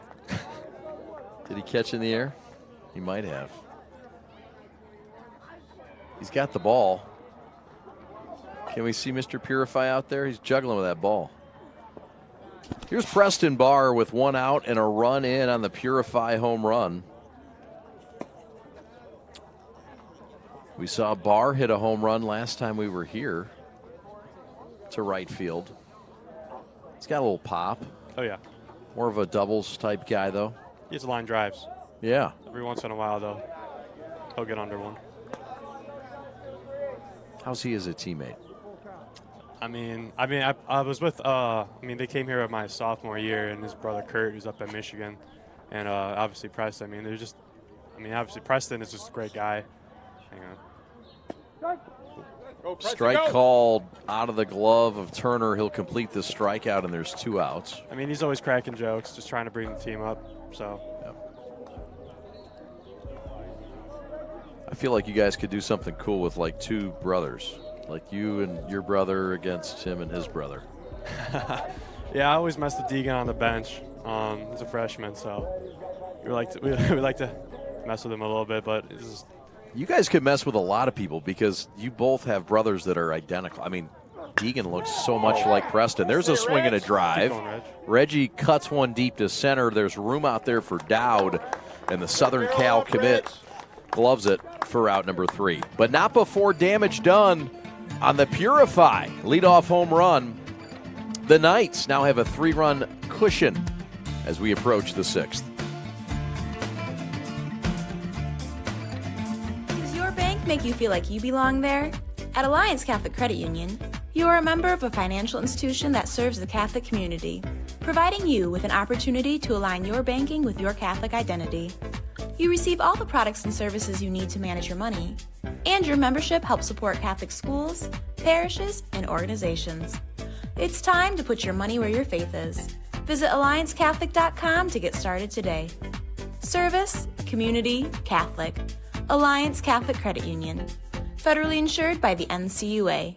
Did he catch it in the air? He might have. He's got the ball. Can we see Mr. Purify out there? He's juggling with that ball. Here's Preston Barr with one out and a run in on the Purify home run. We saw Barr hit a home run last time we were here to right field. He's got a little pop. Oh, yeah. More of a doubles type guy, though. He hits line drives. Yeah. Every once in a while, though, he'll get under one. How's he as a teammate? I was with, they came here my sophomore year, and his brother Kurt, who's up at Michigan, and obviously Preston. Obviously Preston is just a great guy. Hang on. Strike called out of the glove of Turner. He'll complete the strikeout, and there's 2 outs. He's always cracking jokes, just trying to bring the team up. So. Yeah. I feel like you guys could do something cool with like 2 brothers, like you and your brother against him and his brother. Yeah, I always mess with Deegan on the bench. He's a freshman, so we like to mess with him a little bit, but it's just. You guys could mess with a lot of people because you both have brothers that are identical. Deegan looks so much like Preston. There's a swing and a drive. Reggie cuts one deep to center. There's room out there for Dowd, and the Southern Cal commit gloves it for out number 3. But not before damage done on the Purify leadoff home run. The Knights now have a 3-run cushion as we approach the 6th. Make you feel like you belong there? At Alliance Catholic Credit Union, you are a member of a financial institution that serves the Catholic community, providing you with an opportunity to align your banking with your Catholic identity. You receive all the products and services you need to manage your money, and your membership helps support Catholic schools, parishes, and organizations. It's time to put your money where your faith is. Visit AllianceCatholic.com to get started today. Service, community, Catholic. Alliance Catholic Credit Union. Federally insured by the NCUA.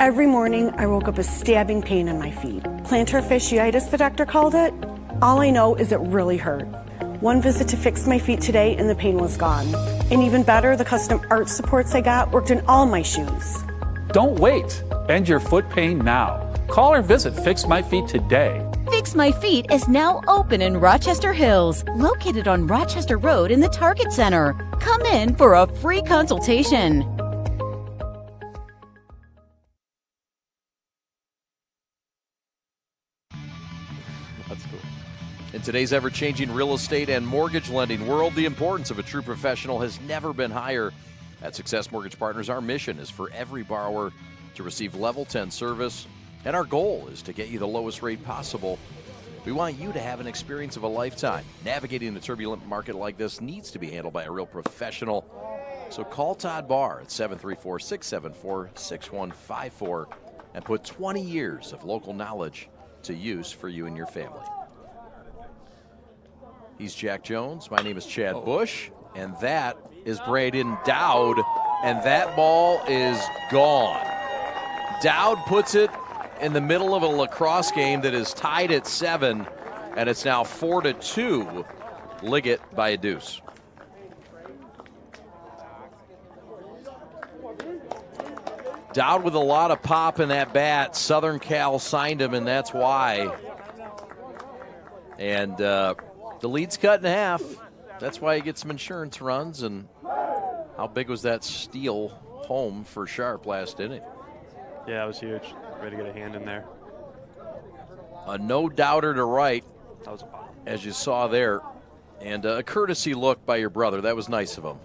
Every morning, I woke up with stabbing pain in my feet. Plantar fasciitis, the doctor called it. All I know is it really hurt. One visit to fix my feet today and the pain was gone. And even better, the custom arch supports I got worked in all my shoes. Don't wait. End your foot pain now. Call or visit Fix My Feet today. Fix My Feet is now open in Rochester Hills, located on Rochester Road in the Target Center. Come in for a free consultation. That's cool. In today's ever-changing real estate and mortgage lending world, the importance of a true professional has never been higher. At Success Mortgage Partners, our mission is for every borrower to receive Level 10 service, and our goal is to get you the lowest rate possible. We want you to have an experience of a lifetime. Navigating a turbulent market like this needs to be handled by a real professional. So call Todd Barr at 734-674-6154 and put 20 years of local knowledge to use for you and your family. He's Jack Jones. My name is Chad Bush, and that is Braden Dowd, and that ball is gone. Dowd puts it in the middle of a lacrosse game that is tied at 7, and it's now 4-2, Liggett by a deuce. Dowd with a lot of pop in that bat. Southern Cal signed him, and that's why. And the lead's cut in half. That's why he gets some insurance runs. And how big was that steal home for Sharp last inning? Yeah, it was huge. Ready to get a hand in there. A no-doubter to right, That was a bomb. as you saw there. And a courtesy look by your brother. That was nice of him.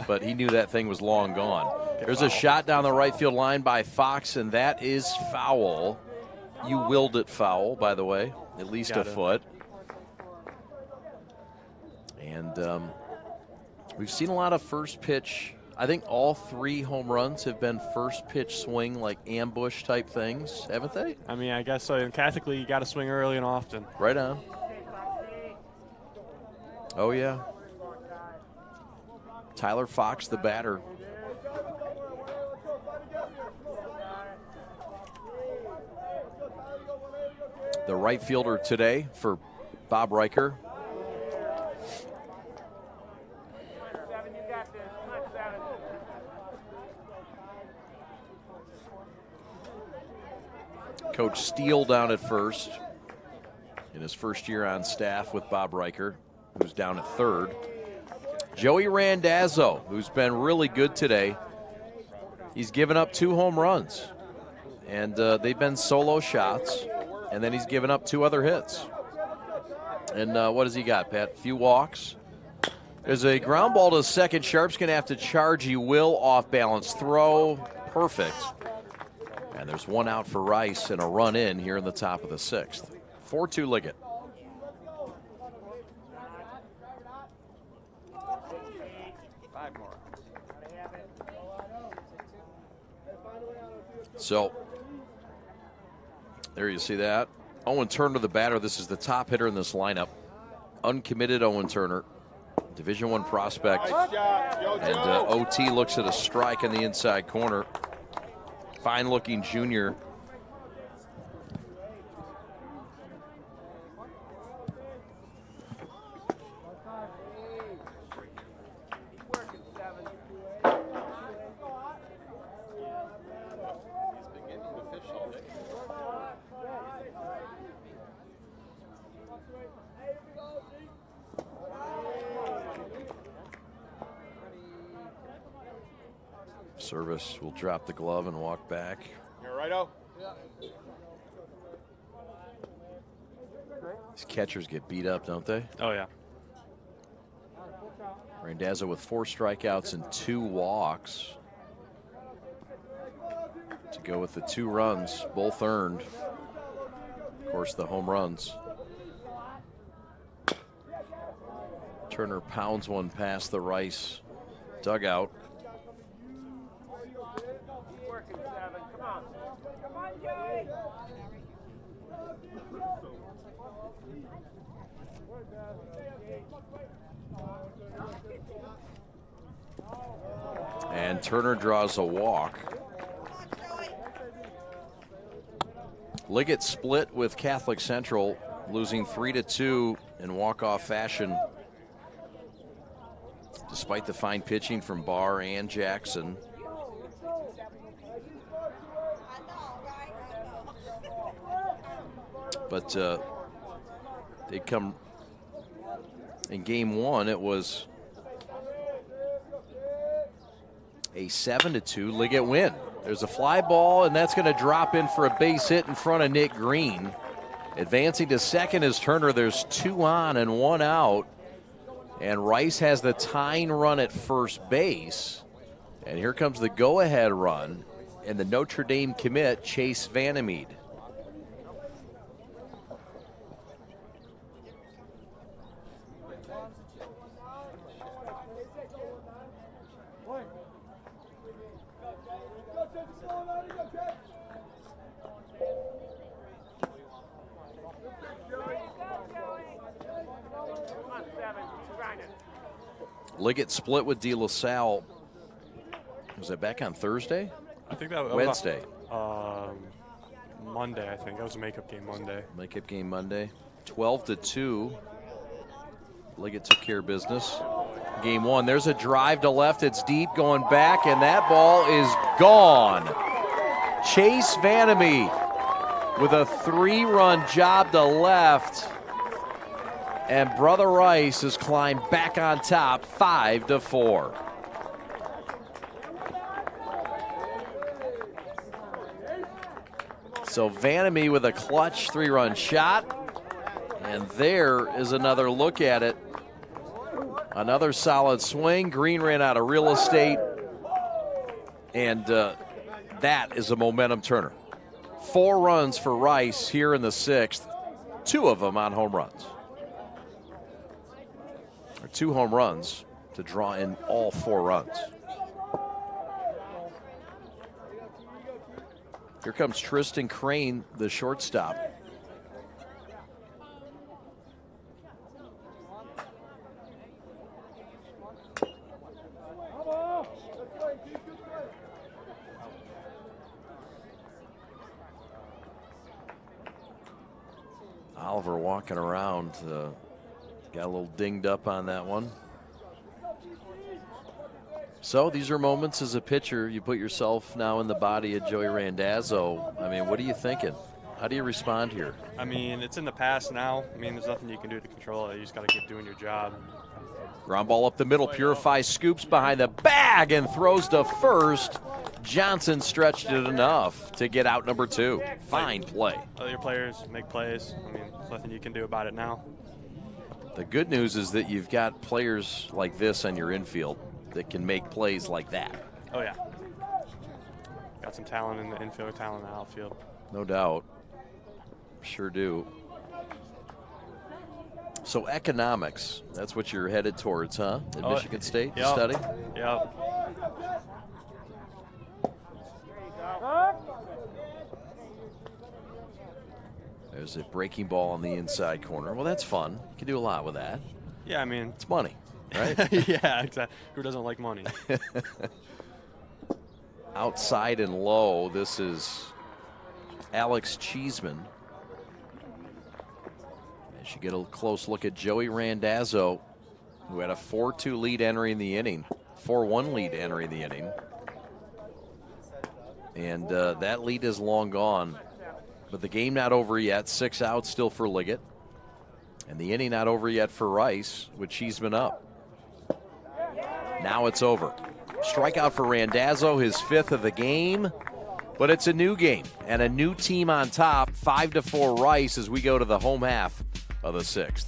But he knew that thing was long gone. There's a shot down the right field line by Fox, and that is foul. You willed it foul, by the way, at least a foot. And we've seen a lot of first pitch. I think all 3 home runs have been first pitch swing, like ambush type things, haven't they? I mean, I guess so. In Catholic League, you got to swing early and often. Right on. Oh, yeah. Tyler Fox, the batter. The right fielder today for Bob Riker. Coach Steele down at first in his first year on staff with Bob Riker, who's down at third. Joey Randazzo, who's been really good today. He's given up 2 home runs, and they've been solo shots, and then he's given up 2 other hits. And what has he got, Pat? A few walks. There's a ground ball to second. Sharp's going to have to charge. He will off balance throw. Perfect. And there's 1 out for Rice and a run in here in the top of the 6th. 4-2 Liggett. So, there you see that. Owen Turner, the batter. This is the top hitter in this lineup. Uncommitted Owen Turner, Division I prospect. And OT looks at a strike in the inside corner. Fine-looking junior. Service will drop the glove and walk back. You're righto. These catchers get beat up, don't they? Oh, yeah. Randazzo with 4 strikeouts and 2 walks. To go with the 2 runs, both earned. Of course, the home runs. Turner pounds one past the Rice dugout. And Turner draws a walk. Liggett split with Catholic Central, losing 3-2 in walk-off fashion. Despite the fine pitching from Barr and Jackson. But they come in game one. It was a 7-2 Liggett win. There's a fly ball, and that's going to drop in for a base hit in front of Nick Green. Advancing to second is Turner. There's 2 on and 1 out. And Rice has the tying run at first base. And here comes the go-ahead run. And the Notre Dame commit, Chase Vandermeed. Liggett split with De La Salle. Was that back on Thursday? I think that was Wednesday. Monday, I think. That was a makeup game Monday. Makeup game Monday. 12-2. Liggett took care of business. Game one. There's a drive to left. It's deep going back, and that ball is gone. Chase Vandermeed with a 3-run job to left. And Brother Rice has climbed back on top, 5-4. So Vandermeed with a clutch 3-run shot. And there is another look at it. Another solid swing. Green ran out of real estate. And that is a momentum turner. 4 runs for Rice here in the 6th. 2 of them on home runs. Or 2 home runs to draw in all 4 runs. Here comes Tristan Crane, the shortstop. Oliver walking around. Got a little dinged up on that one. So these are moments as a pitcher. You put yourself now in the body of Joey Randazzo. I mean, what are you thinking? How do you respond here? I mean, it's in the past now. I mean, there's nothing you can do to control it. You just got to keep doing your job. Ground ball up the middle. Purify scoops behind the bag and throws to first. Johnson stretched it enough to get out number 2. Fine play. Your players make plays. I mean, there's nothing you can do about it now. The good news is that you've got players like this on your infield that can make plays like that. Oh, yeah. Got some talent in the infield, talent in the outfield. No doubt. Sure do. So economics, that's what you're headed towards, huh? At Michigan State to study? Yep. There's a breaking ball on the inside corner. Well, that's fun. You can do a lot with that. Yeah, I mean. It's money, right? Yeah, exactly. Who doesn't like money? Outside and low, this is Alex Cheeseman. As you get a close look at Joey Randazzo, who had a 4-2 lead entering the inning, 4-1 lead entering the inning. And that lead is long gone. But the game not over yet. 6 outs still for Liggett. And the inning not over yet for Rice with Cheeseman up. Now it's over. Strikeout for Randazzo, his 5th of the game. But it's a new game and a new team on top. 5-4 Rice as we go to the home half of the 6th.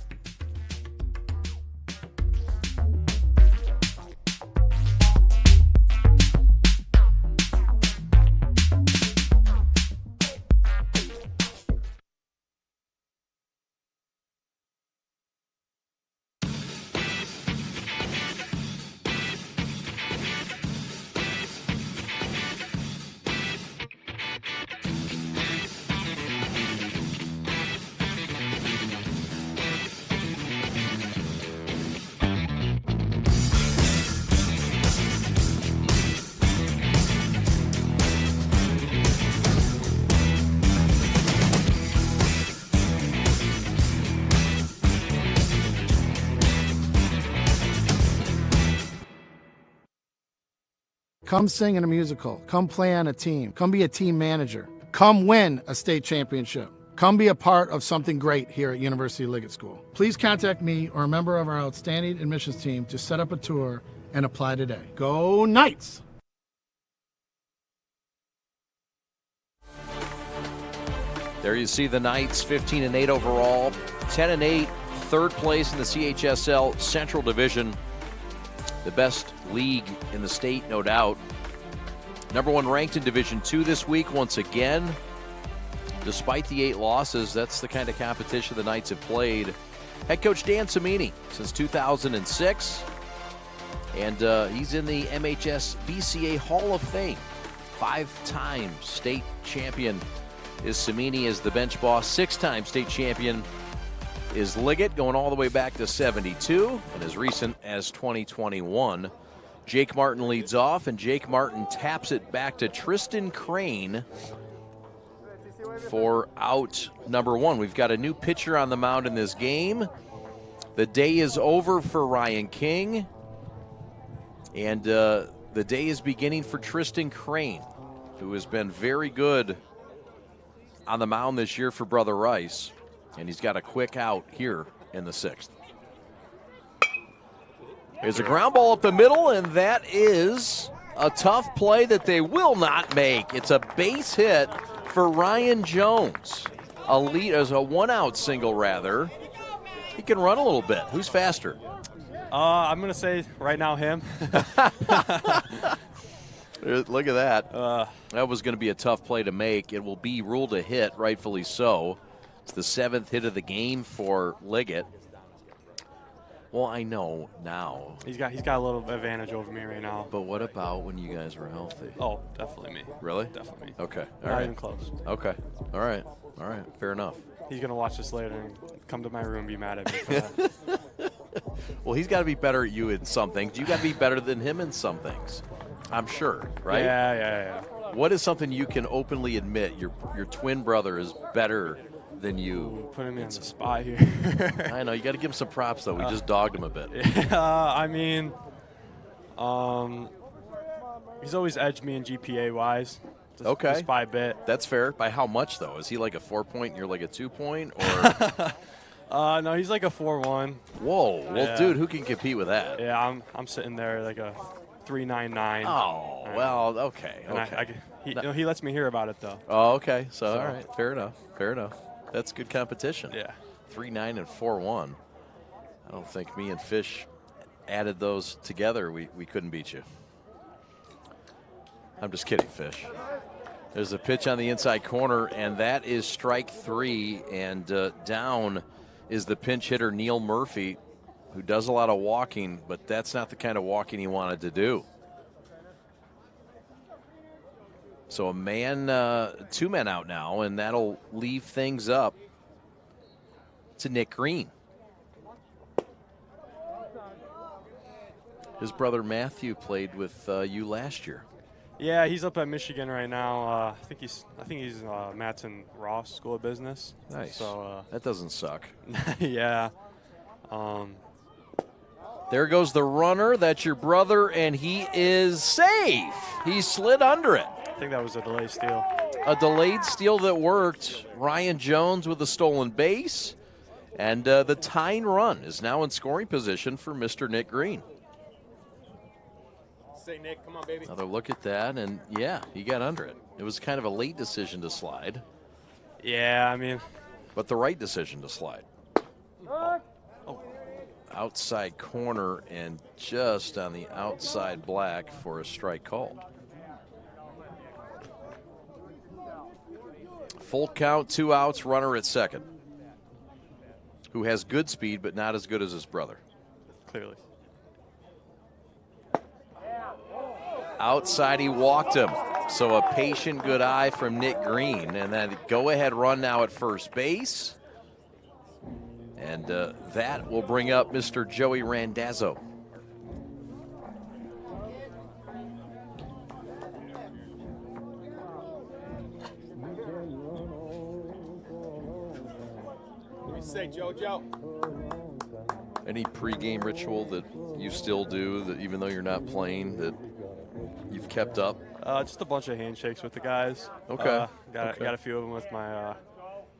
Come sing in a musical. Come play on a team. Come be a team manager. Come win a state championship. Come be a part of something great here at University of Liggett School. Please contact me or a member of our outstanding admissions team to set up a tour and apply today. Go Knights! There you see the Knights, 15-8 overall, 10-8, third place in the CHSL Central Division. The best league in the state, no doubt. Number one ranked in Division II this week once again. Despite the 8 losses, that's the kind of competition the Knights have played. Head coach Dan Cimini since 2006. And he's in the MHS BCA Hall of Fame. 5-time state champion is Cimini as the bench boss. 6-time state champion is Liggett, going all the way back to 72 and as recent as 2021. Jake Martin leads off, and Jake Martin taps it back to Tristan Crane for out number 1. We've got a new pitcher on the mound in this game. The day is over for Ryan King, and the day is beginning for Tristan Crane, who has been very good on the mound this year for Brother Rice, and he's got a quick out here in the 6th. There's a ground ball up the middle, and that is a tough play that they will not make. It's a base hit for Ryan Jones. A lead as a one-out single, rather. He can run a little bit. Who's faster? I'm going to say right now him. Look at that. That was going to be a tough play to make. It will be ruled a hit, rightfully so. It's the 7th hit of the game for Liggett. Well, I know now. He's got a little advantage over me right now. But what about when you guys were healthy? Oh, definitely me. Really? Definitely me. Okay. Not even close. Okay. All right. Fair enough. He's going to watch this later and come to my room and be mad at me for that. Well, he's got to be better at you in some things. You got to be better than him in some things. I'm sure, right? Yeah. What is something you can openly admit your twin brother is better than you? Putting me on the spot here. I know. You got to give him some props, though. We just dogged him a bit. I mean, he's always edged me in GPA-wise. Okay. Just by a bit. That's fair. By how much, though? Is he like a 4-point and you're like a 2-point? Or no, he's like a 4.1. Whoa. Well, yeah. Dude, who can compete with that? Yeah, I'm sitting there like a 3.99. Oh, well, okay. And he lets me hear about it, though. Oh, okay. So, all right. Fair enough. That's good competition. Yeah. 3.9 and 4.1. I don't think me and Fish added those together. We couldn't beat you. I'm just kidding, Fish. There's a pitch on the inside corner, and that is strike 3. And down is the pinch hitter, Neil Murphy, who does a lot of walking, but that's not the kind of walking he wanted to do. So a man, 2 men out now, and that'll leave things up to Nick Green. His brother Matthew played with you last year. Yeah, he's up at Michigan right now. I think he's Matson Ross School of Business. Nice. So that doesn't suck. Yeah. There goes the runner. That's your brother, and he is safe. He slid under it. I think that was a delayed steal. A delayed steal that worked. Ryan Jones with a stolen base. And the tying run is now in scoring position for Mr. Nick Green. Say, Nick, come on, baby. Another look at that, and yeah, he got under it. It was kind of a late decision to slide. Yeah, I mean. But the right decision to slide. Oh. Outside corner and just on the outside black for a strike called. Full count, 2 outs, runner at second. Who has good speed, but not as good as his brother. Clearly. Outside, he walked him. So a patient good eye from Nick Green. And then go-ahead run now at first base. And that will bring up Mr. Joey Randazzo. What do you say, JoJo? Any pregame ritual that you still do, that even though you're not playing, that you've kept up? Just a bunch of handshakes with the guys. Okay. Got a few of them with my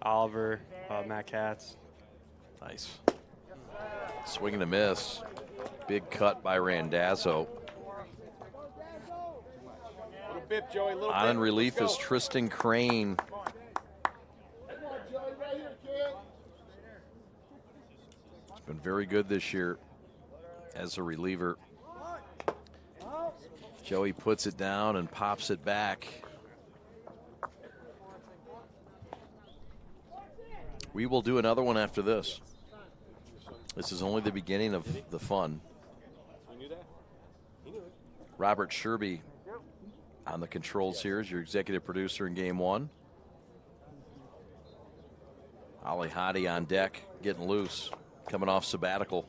Oliver, Matt Katz. Nice. Swing and a miss. Big cut by Randazzo. On in relief is Tristan Crane. He's been very good this year as a reliever. Joey puts it down and pops it back. We will do another one after this. This is only the beginning of the fun. Robert Sherby on the controls here is your executive producer in game one. Ali Hadi on deck, getting loose, coming off sabbatical.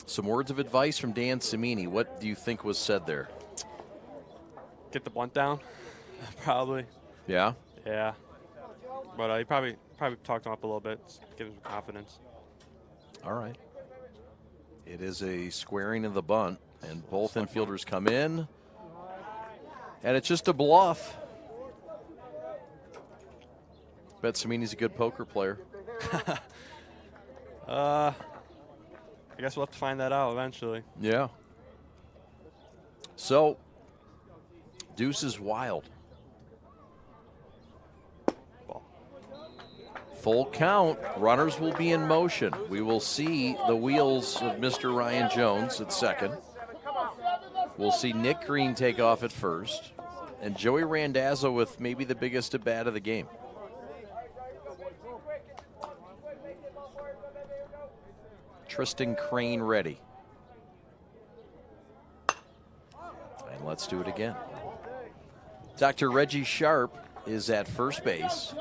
Some words of advice from Dan Cimini. What do you think was said there? Get the bunt down, probably. Yeah? Yeah. But he probably talked him up a little bit, give him some confidence. All right. It is a squaring of the bunt, and both infielders come in. And it's just a bluff. Bet Cimini's a good poker player. I guess we'll have to find that out eventually. Yeah. So, deuce is wild. Full count. Runners will be in motion. We will see the wheels of Mr. Ryan Jones at second. We'll see Nick Green take off at first. And Joey Randazzo with maybe the biggest at bat of the game. Tristan Crane ready. And let's do it again. Dr. Reggie Sharp is at first base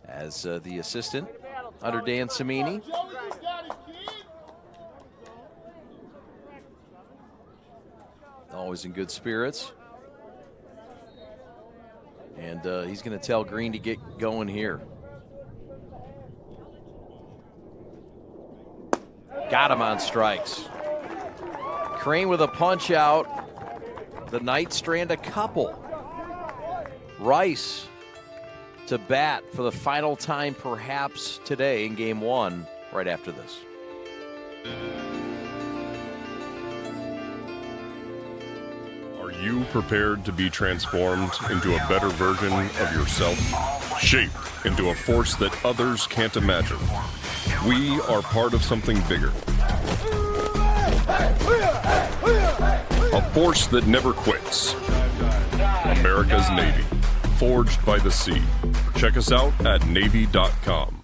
as the assistant under Dan Cimini. Always in good spirits. And he's going to tell Green to get going here. Got him on strikes. Crane with a punch out. The Knights strand a couple. Rice to bat for the final time perhaps today in game one right after this. Are you prepared to be transformed into a better version of yourself? Shaped into a force that others can't imagine. We are part of something bigger. A force that never quits. America's Navy. Forged by the sea. Check us out at Navy.com.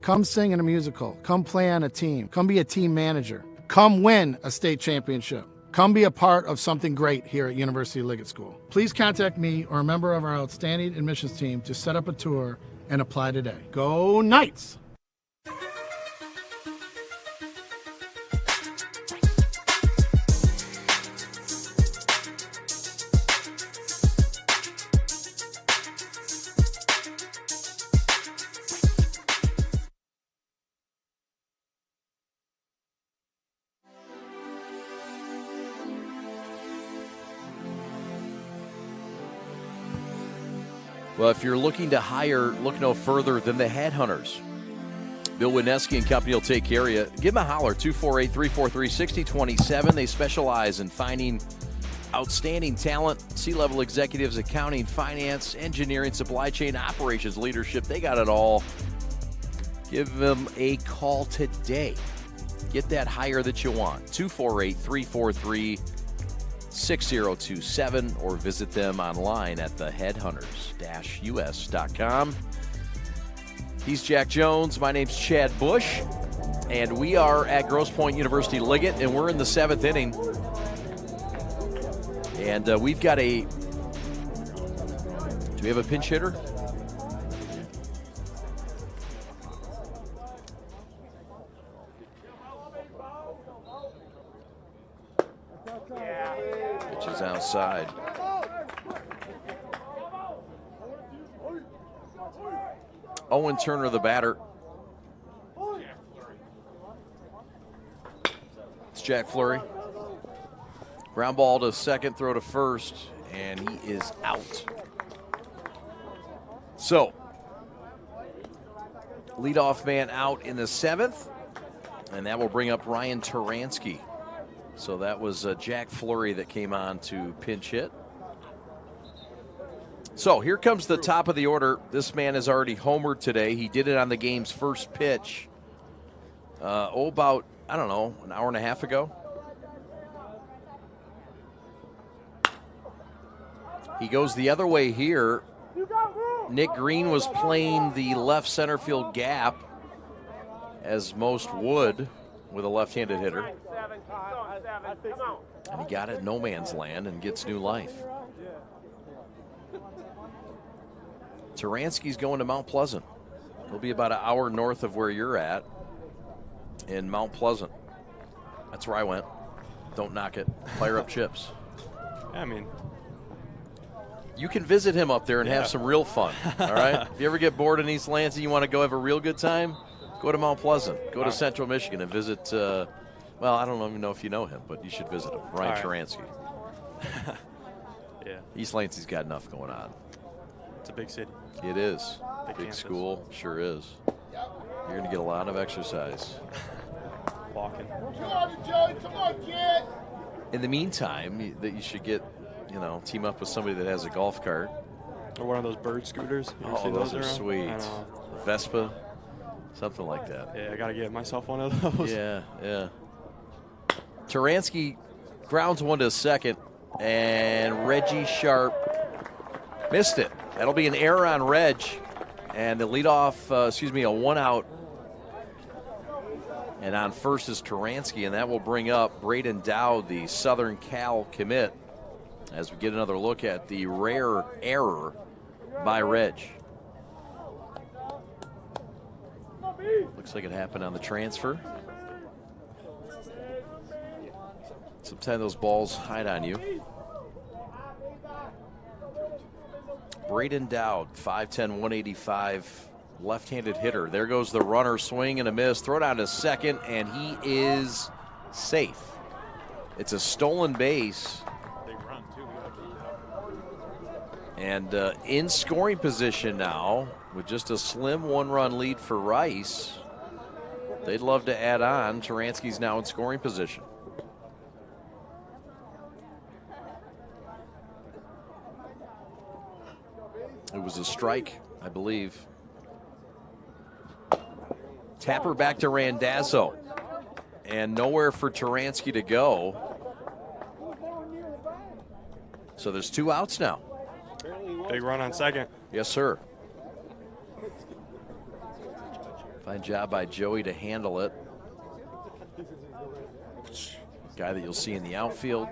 Come sing in a musical. Come play on a team. Come be a team manager. Come win a state championship. Come be a part of something great here at University of Liggett School. Please contact me or a member of our outstanding admissions team to set up a tour and apply today. Go Knights! Well, if you're looking to hire, look no further than the Headhunters. Bill Wineski and company will take care of you. Give them a holler, 248-343-6027. They specialize in finding outstanding talent, C-level executives, accounting, finance, engineering, supply chain, operations, leadership. They got it all. Give them a call today. Get that hire that you want, 248-343-6027, or visit them online at theheadhunters-us.com. He's Jack Jones. My name's Chad Bush, and we are at Grosse Pointe University Liggett, and we're in the seventh inning. And we've got a... Do we have a pinch hitter? Pitch is outside. Owen Turner, the batter. Jack Fleury. Ground ball to second, throw to first, and he is out. So, leadoff man out in the 7th, and that will bring up Ryan Turansky. So that was Jack Fleury that came on to pinch hit. So here comes the top of the order. This man has already homered today. He did it on the game's first pitch. About, I don't know, an hour and a half ago. He goes the other way here. Nick Green was playing the left center field gap, as most would with a left-handed hitter. And he got it no man's land and gets new life. Turansky's going to Mount Pleasant. He'll be about an hour north of where you're at in Mount Pleasant. That's where I went. Don't knock it. Fire up chips. Yeah, I mean, you can visit him up there and have some real fun. All right? If you ever get bored in East Lansing, you want to go have a real good time, go to Mount Pleasant. Go to Central Michigan and visit, well, I don't even know if you know him, but you should visit him. Ryan Turansky. Yeah. East Lansing's got enough going on. It's a big city. It is. Big campus. School, sure is. You're going to get a lot of exercise. Walking. Come on, kid. In the meantime, that you should get, team up with somebody that has a golf cart. Or one of those bird scooters. You ever see Those are around? sweet. I know. Vespa, something like that. Yeah, I got to get myself one of those. Yeah. Turansky grounds one to second, and Reggie Sharp missed it. That'll be an error on Reg, and the leadoff, a one-out. And on first is Turansky, and that will bring up Braden Dowd, the Southern Cal commit, as we get another look at the rare error by Reg. Looks like it happened on the transfer. Sometimes those balls hide on you. Braden Dowd, 5'10", 185, left-handed hitter. There goes the runner, swing and a miss. Throw down to second, and he is safe. It's a stolen base. And in scoring position now, with just a slim one-run lead for Rice. They'd love to add on. Turansky's now in scoring position. It was a strike, I believe. Tapper back to Randazzo. And nowhere for Turansky to go. So there's 2 outs now. Big run on second. Yes, sir. Fine job by Joey to handle it. Guy that you'll see in the outfield.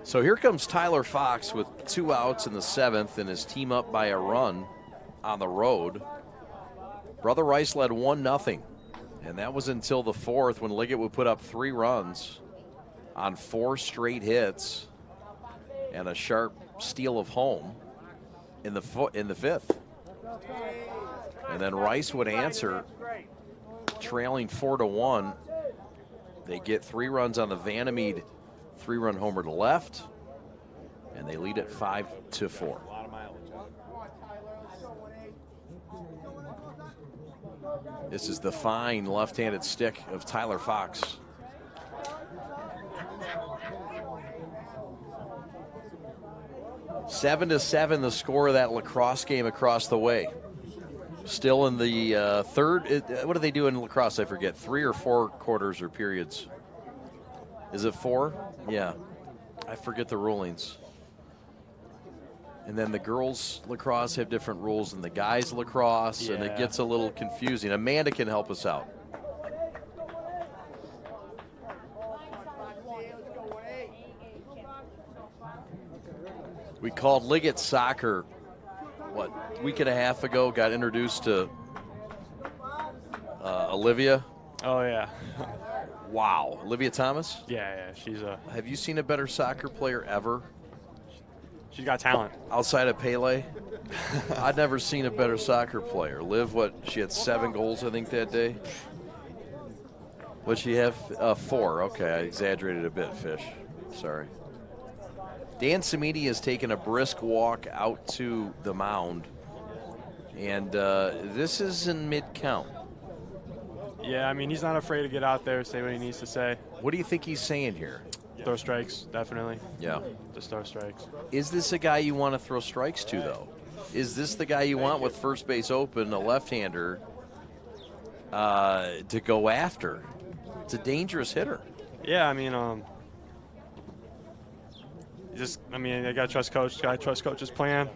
So here comes Tyler Fox with 2 outs in the 7th and his team up by a run on the road. Brother Rice led 1-0, and that was until the 4th when Liggett would put up 3 runs on 4 straight hits and a sharp steal of home in the 5th. And then Rice would answer, trailing 4-1. They get 3 runs on the Vandermeed 3-run homer to left, and they lead at 5-4. This is the fine left-handed stick of Tyler Fox. Seven to 7, the score of that lacrosse game across the way. Still in the third. What do they do in lacrosse? I forget. 3 or 4 quarters or periods. Is it 4? Yeah. I forget the rulings. And then the girls lacrosse have different rules than the guys lacrosse, and it gets a little confusing. Amanda can help us out. We called Liggett soccer, a week and a half ago, got introduced to Olivia. Oh, yeah. Wow. Olivia Thomas? Yeah, she's a... Have you seen a better soccer player ever? She's got talent. Outside of Pele? I'd never seen a better soccer player. Liv, she had 7 goals, I think, that day? What'd she have? 4. Okay, I exaggerated a bit, Fish. Sorry. Dan Cimini has taken a brisk walk out to the mound, and this is in mid-count. Yeah, I mean, he's not afraid to get out there, say what he needs to say. What do you think he's saying here? Throw strikes, definitely. Yeah. Just throw strikes. Is this a guy you want to throw strikes to, though? Is this the guy you want with first base open, a left-hander, to go after? It's a dangerous hitter. Yeah, I mean, I got to trust coach. Got to trust coach's plan.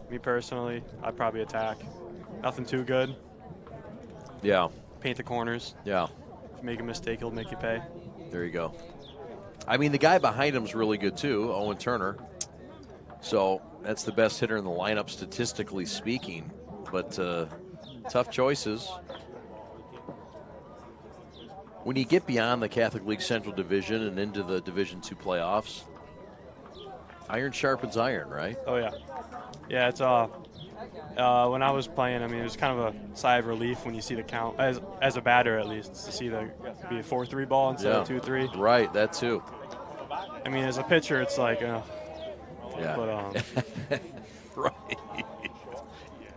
Me personally, I'd probably attack. Nothing too good. Yeah. Paint the corners. Yeah. If you make a mistake, he'll make you pay. There you go. I mean, the guy behind him is really good, too, Owen Turner. So that's the best hitter in the lineup, statistically speaking. But tough choices. When you get beyond the Catholic League Central Division and into the Division II playoffs, iron sharpens iron, right? Oh, yeah. Yeah, it's when I was playing, I mean, it was kind of a sigh of relief when you see the count, as a batter at least, to see the be a 4-3 ball instead of 2-3. Right, that too. I mean, as a pitcher, it's like, yeah. But, right.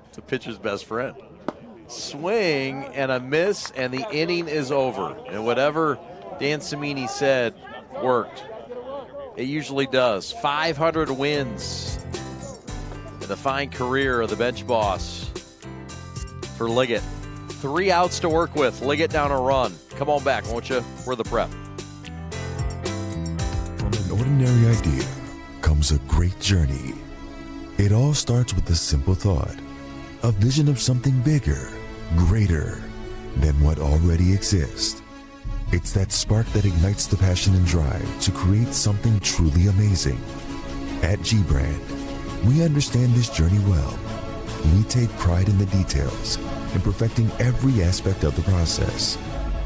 It's a pitcher's best friend. Swing and a miss, and the inning is over. And whatever Dan Cimini said worked. It usually does. 500 wins in the fine career of the bench boss for Liggett. 3 outs to work with. Liggett down a run. Come on back, won't you? We're the prep. From an ordinary idea comes a great journey. It all starts with a simple thought, a vision of something bigger, greater than what already exists. It's that spark that ignites the passion and drive to create something truly amazing. At G-Brand, we understand this journey well. We take pride in the details and perfecting every aspect of the process,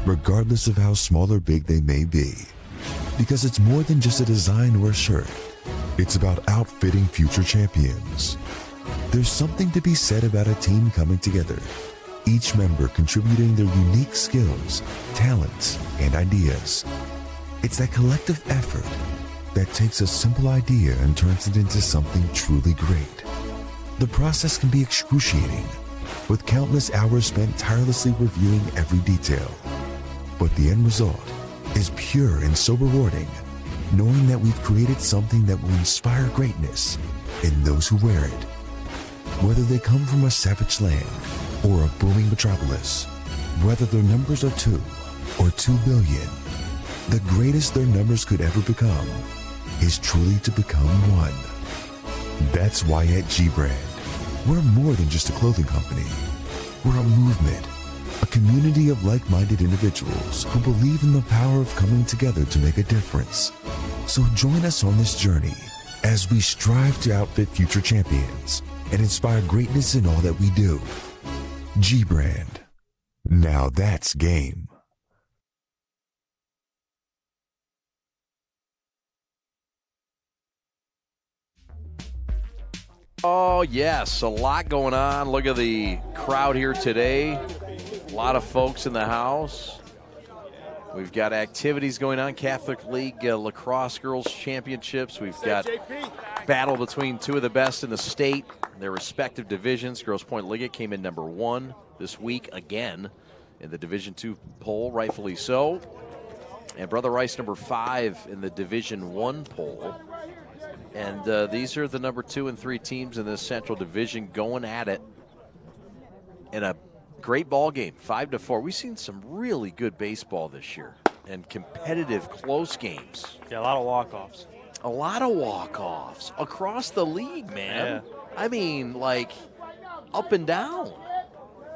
regardless of how small or big they may be. Because it's more than just a design or a shirt. It's about outfitting future champions. There's something to be said about a team coming together, each member contributing their unique skills, talents, and ideas. It's that collective effort that takes a simple idea and turns it into something truly great. The process can be excruciating, with countless hours spent tirelessly reviewing every detail. But the end result is pure and so rewarding, knowing that we've created something that will inspire greatness in those who wear it. Whether they come from a savage land or a booming metropolis, whether their numbers are 2 or 2 billion, the greatest their numbers could ever become is truly to become one. That's why at G-Brand, we're more than just a clothing company. We're a movement, a community of like-minded individuals who believe in the power of coming together to make a difference. So join us on this journey as we strive to outfit future champions and inspire greatness in all that we do. G-Brand. Now that's game. Oh, yes, a lot going on. Look at the crowd here today. A lot of folks in the house. We've got activities going on. Catholic League Lacrosse Girls Championships. We've got battle between 2 of the best in the state, their respective divisions. Grosse Pointe Liggett came in number 1 this week again in the Division II poll, rightfully so. And Brother Rice number 5 in the Division I poll. And these are the number 2 and 3 teams in this Central Division going at it in a great ball game, 5-4. We've seen some really good baseball this year and competitive, close games. Yeah, a lot of walk-offs. A lot of walk-offs across the league, man. Yeah. I mean, like, up and down.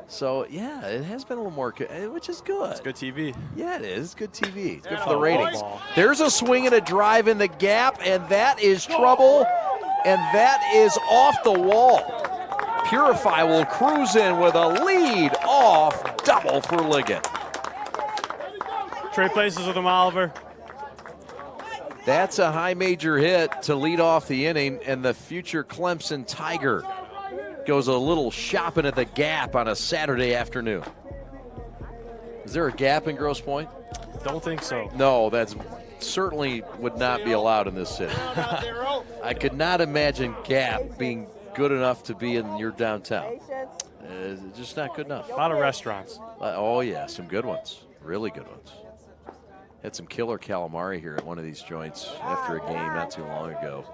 So, yeah, it has been a little more, which is good. It's good TV. Yeah, it is. It's good TV. It's good for the ratings. There's a swing and a drive in the gap, and that is trouble, and that is off the wall. Purify will cruise in with a lead-off double for Liggett. Trade places with him, Oliver. That's a high major hit to lead off the inning, and the future Clemson Tiger goes a little shopping at the gap on a Saturday afternoon. Is there a gap in Grosse Pointe? Don't think so. No, that's certainly would not be allowed in this city. I could not imagine Gap being good enough to be in your downtown. Just not good enough. A lot of restaurants. Oh, yeah, some good ones. Really good ones. Had some killer calamari here at one of these joints after a game not too long ago.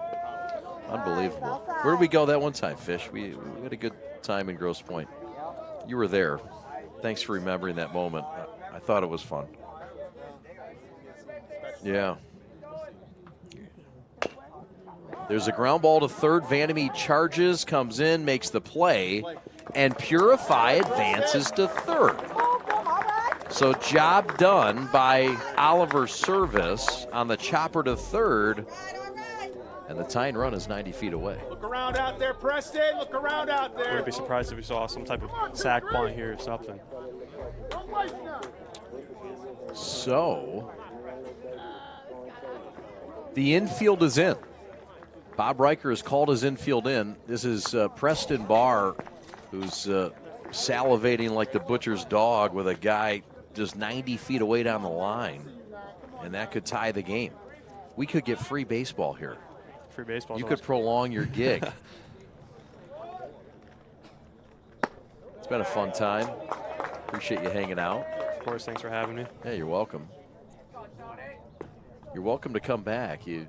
Unbelievable. Where did we go that one time, Fish? We had a good time in Grosse Pointe. You were there. Thanks for remembering that moment. I thought it was fun. Yeah. There's a ground ball to third. Vandermeer charges, comes in, makes the play, and Purify advances to third. So job done by Oliver Service on the chopper to third, and the tying run is 90 feet away. Look around out there, Preston. Look around out there. Wouldn't be surprised if we saw some type of sack punt here or something. So the infield is in. Bob Riker has called his infield in. This is Preston Barr, who's salivating like the butcher's dog with a guy just 90 feet away down the line, and that could tie the game. We could get free baseball here. Free baseball. You could prolong your gig. It's been a fun time. Appreciate you hanging out. Of course, thanks for having me. Yeah, you're welcome. You're welcome to come back. You've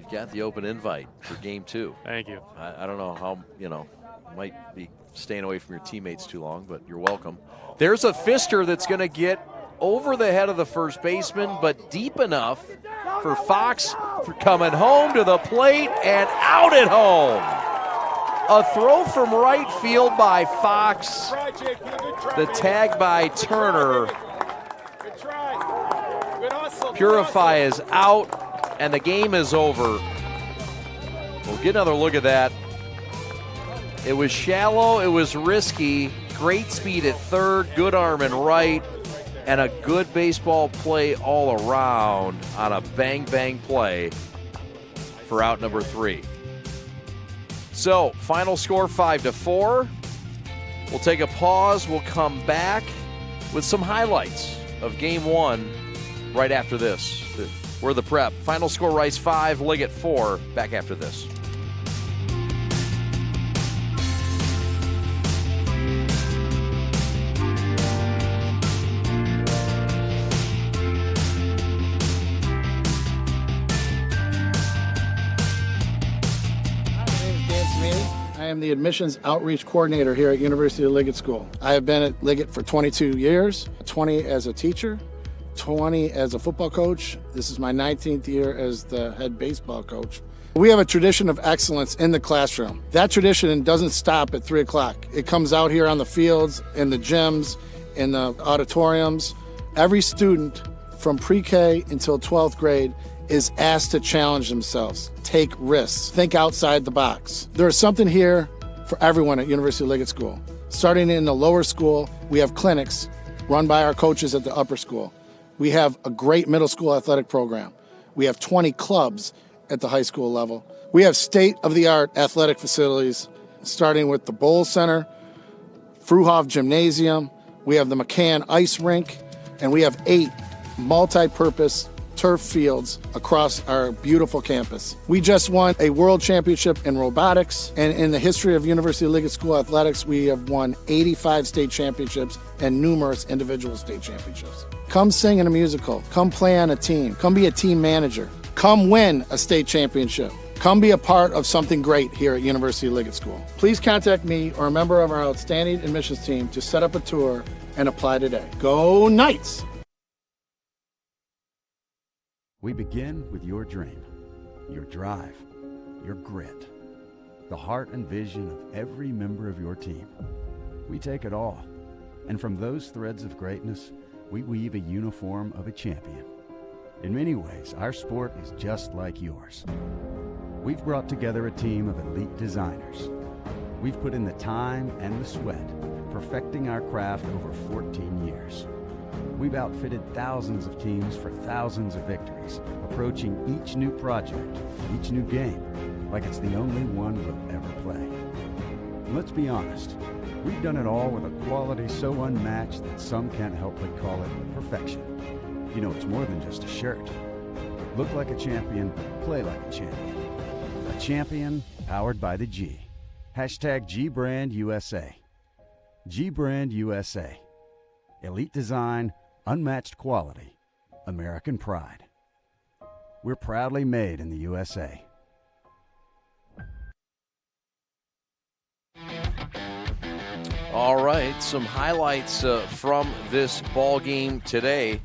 got the open invite for game 2. Thank you. I don't know how, might be staying away from your teammates too long, but you're welcome. There's a fister that's going to get over the head of the first baseman, but deep enough for Fox coming home to the plate and out at home. A throw from right field by Fox. The tag by Turner. Purify is out, and the game is over. We'll get another look at that. It was shallow, it was risky, great speed at third, good arm and right, and a good baseball play all around on a bang-bang play for out number 3. So, final score 5-4. We'll take a pause. We'll come back with some highlights of game 1 right after this. We're the Prep. Final score, Rice 5, Liggett 4. Back after this. I am the admissions outreach coordinator here at University of Liggett School. I have been at Liggett for 22 years, 20 as a teacher, 20 as a football coach. This is my 19th year as the head baseball coach. We have a tradition of excellence in the classroom. That tradition doesn't stop at 3 o'clock. It comes out here on the fields, in the gyms, in the auditoriums. Every student from pre-K until 12th grade is asked to challenge themselves, take risks, think outside the box. There is something here for everyone at University of Liggett School. Starting in the lower school, we have clinics run by our coaches at the upper school. We have a great middle school athletic program. We have 20 clubs at the high school level. We have state-of-the-art athletic facilities, starting with the Bowl Center, Fruhoff Gymnasium, we have the McCann Ice Rink, and we have 8 multi-purpose turf fields across our beautiful campus. We just won a world championship in robotics, and in the history of University of Liggett School athletics, we have won 85 state championships and numerous individual state championships. Come sing in a musical, come play on a team, come be a team manager, come win a state championship. Come be a part of something great here at University of Liggett School. Please contact me or a member of our outstanding admissions team to set up a tour and apply today. Go Knights! We begin with your dream, your drive, your grit, the heart and vision of every member of your team. We take it all, and from those threads of greatness, we weave a uniform of a champion. In many ways, our sport is just like yours. We've brought together a team of elite designers. We've put in the time and the sweat, perfecting our craft over 14 years. We've outfitted thousands of teams for thousands of victories, approaching each new project, each new game, like it's the only one we'll ever play. And let's be honest, We've done it all with a quality so unmatched that some can't help but call it perfection. You know, it's more than just a shirt. Look like a champion, play like a champion. A champion powered by the G. Hashtag GBrandUSA. GBrandUSA. Elite design, unmatched quality, American pride. We're proudly made in the USA. All right, some highlights from this ball game today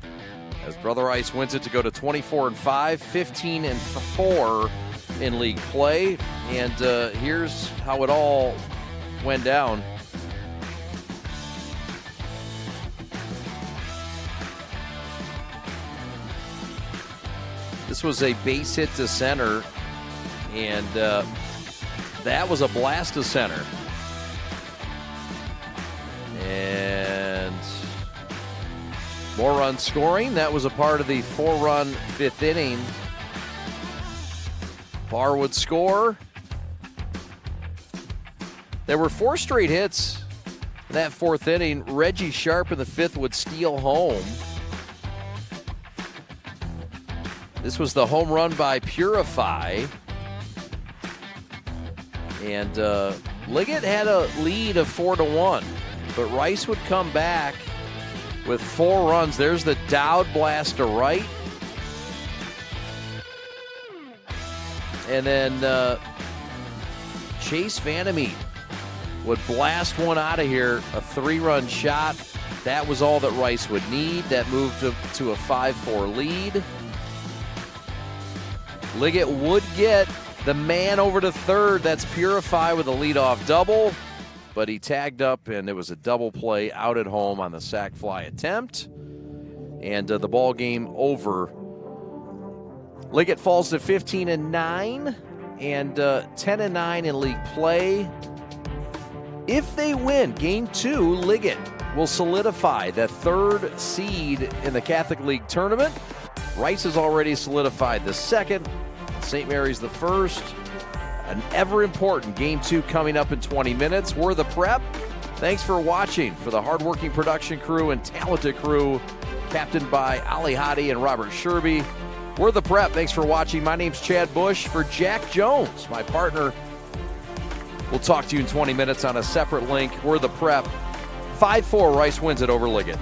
as Brother Rice wins it to go to 24-5, 15-4 in league play. And here's how it all went down. This was a base hit to center, and that was a blast to center. And more run scoring. That was a part of the 4-run fifth inning. Barr would score. There were 4 straight hits in that 4th inning. Reggie Sharp in the 5th would steal home. This was the home run by Purify. And Liggett had a lead of 4-1. But Rice would come back with 4 runs. There's the Dowd blast to right. And then Chase Vandermeet would blast one out of here, a 3-run shot. That was all that Rice would need. That moved to a 5-4 lead. Liggett would get the man over to third. That's Purify with a leadoff double. But he tagged up, and it was a double play out at home on the sac fly attempt. And the ball game over. Liggett falls to 15-9 and 10-9 in league play. If they win Game 2, Liggett will solidify the 3rd seed in the Catholic League tournament. Rice has already solidified the 2nd. St. Mary's the 1st. An ever-important Game 2 coming up in 20 minutes. We're the Prep. Thanks for watching. For the hardworking production crew and talented crew, captained by Ali Hadi and Robert Sherby. We're the Prep. Thanks for watching. My name's Chad Bush. For Jack Jones, my partner, we'll talk to you in 20 minutes on a separate link. We're the Prep. 5-4, Rice wins it over Liggett.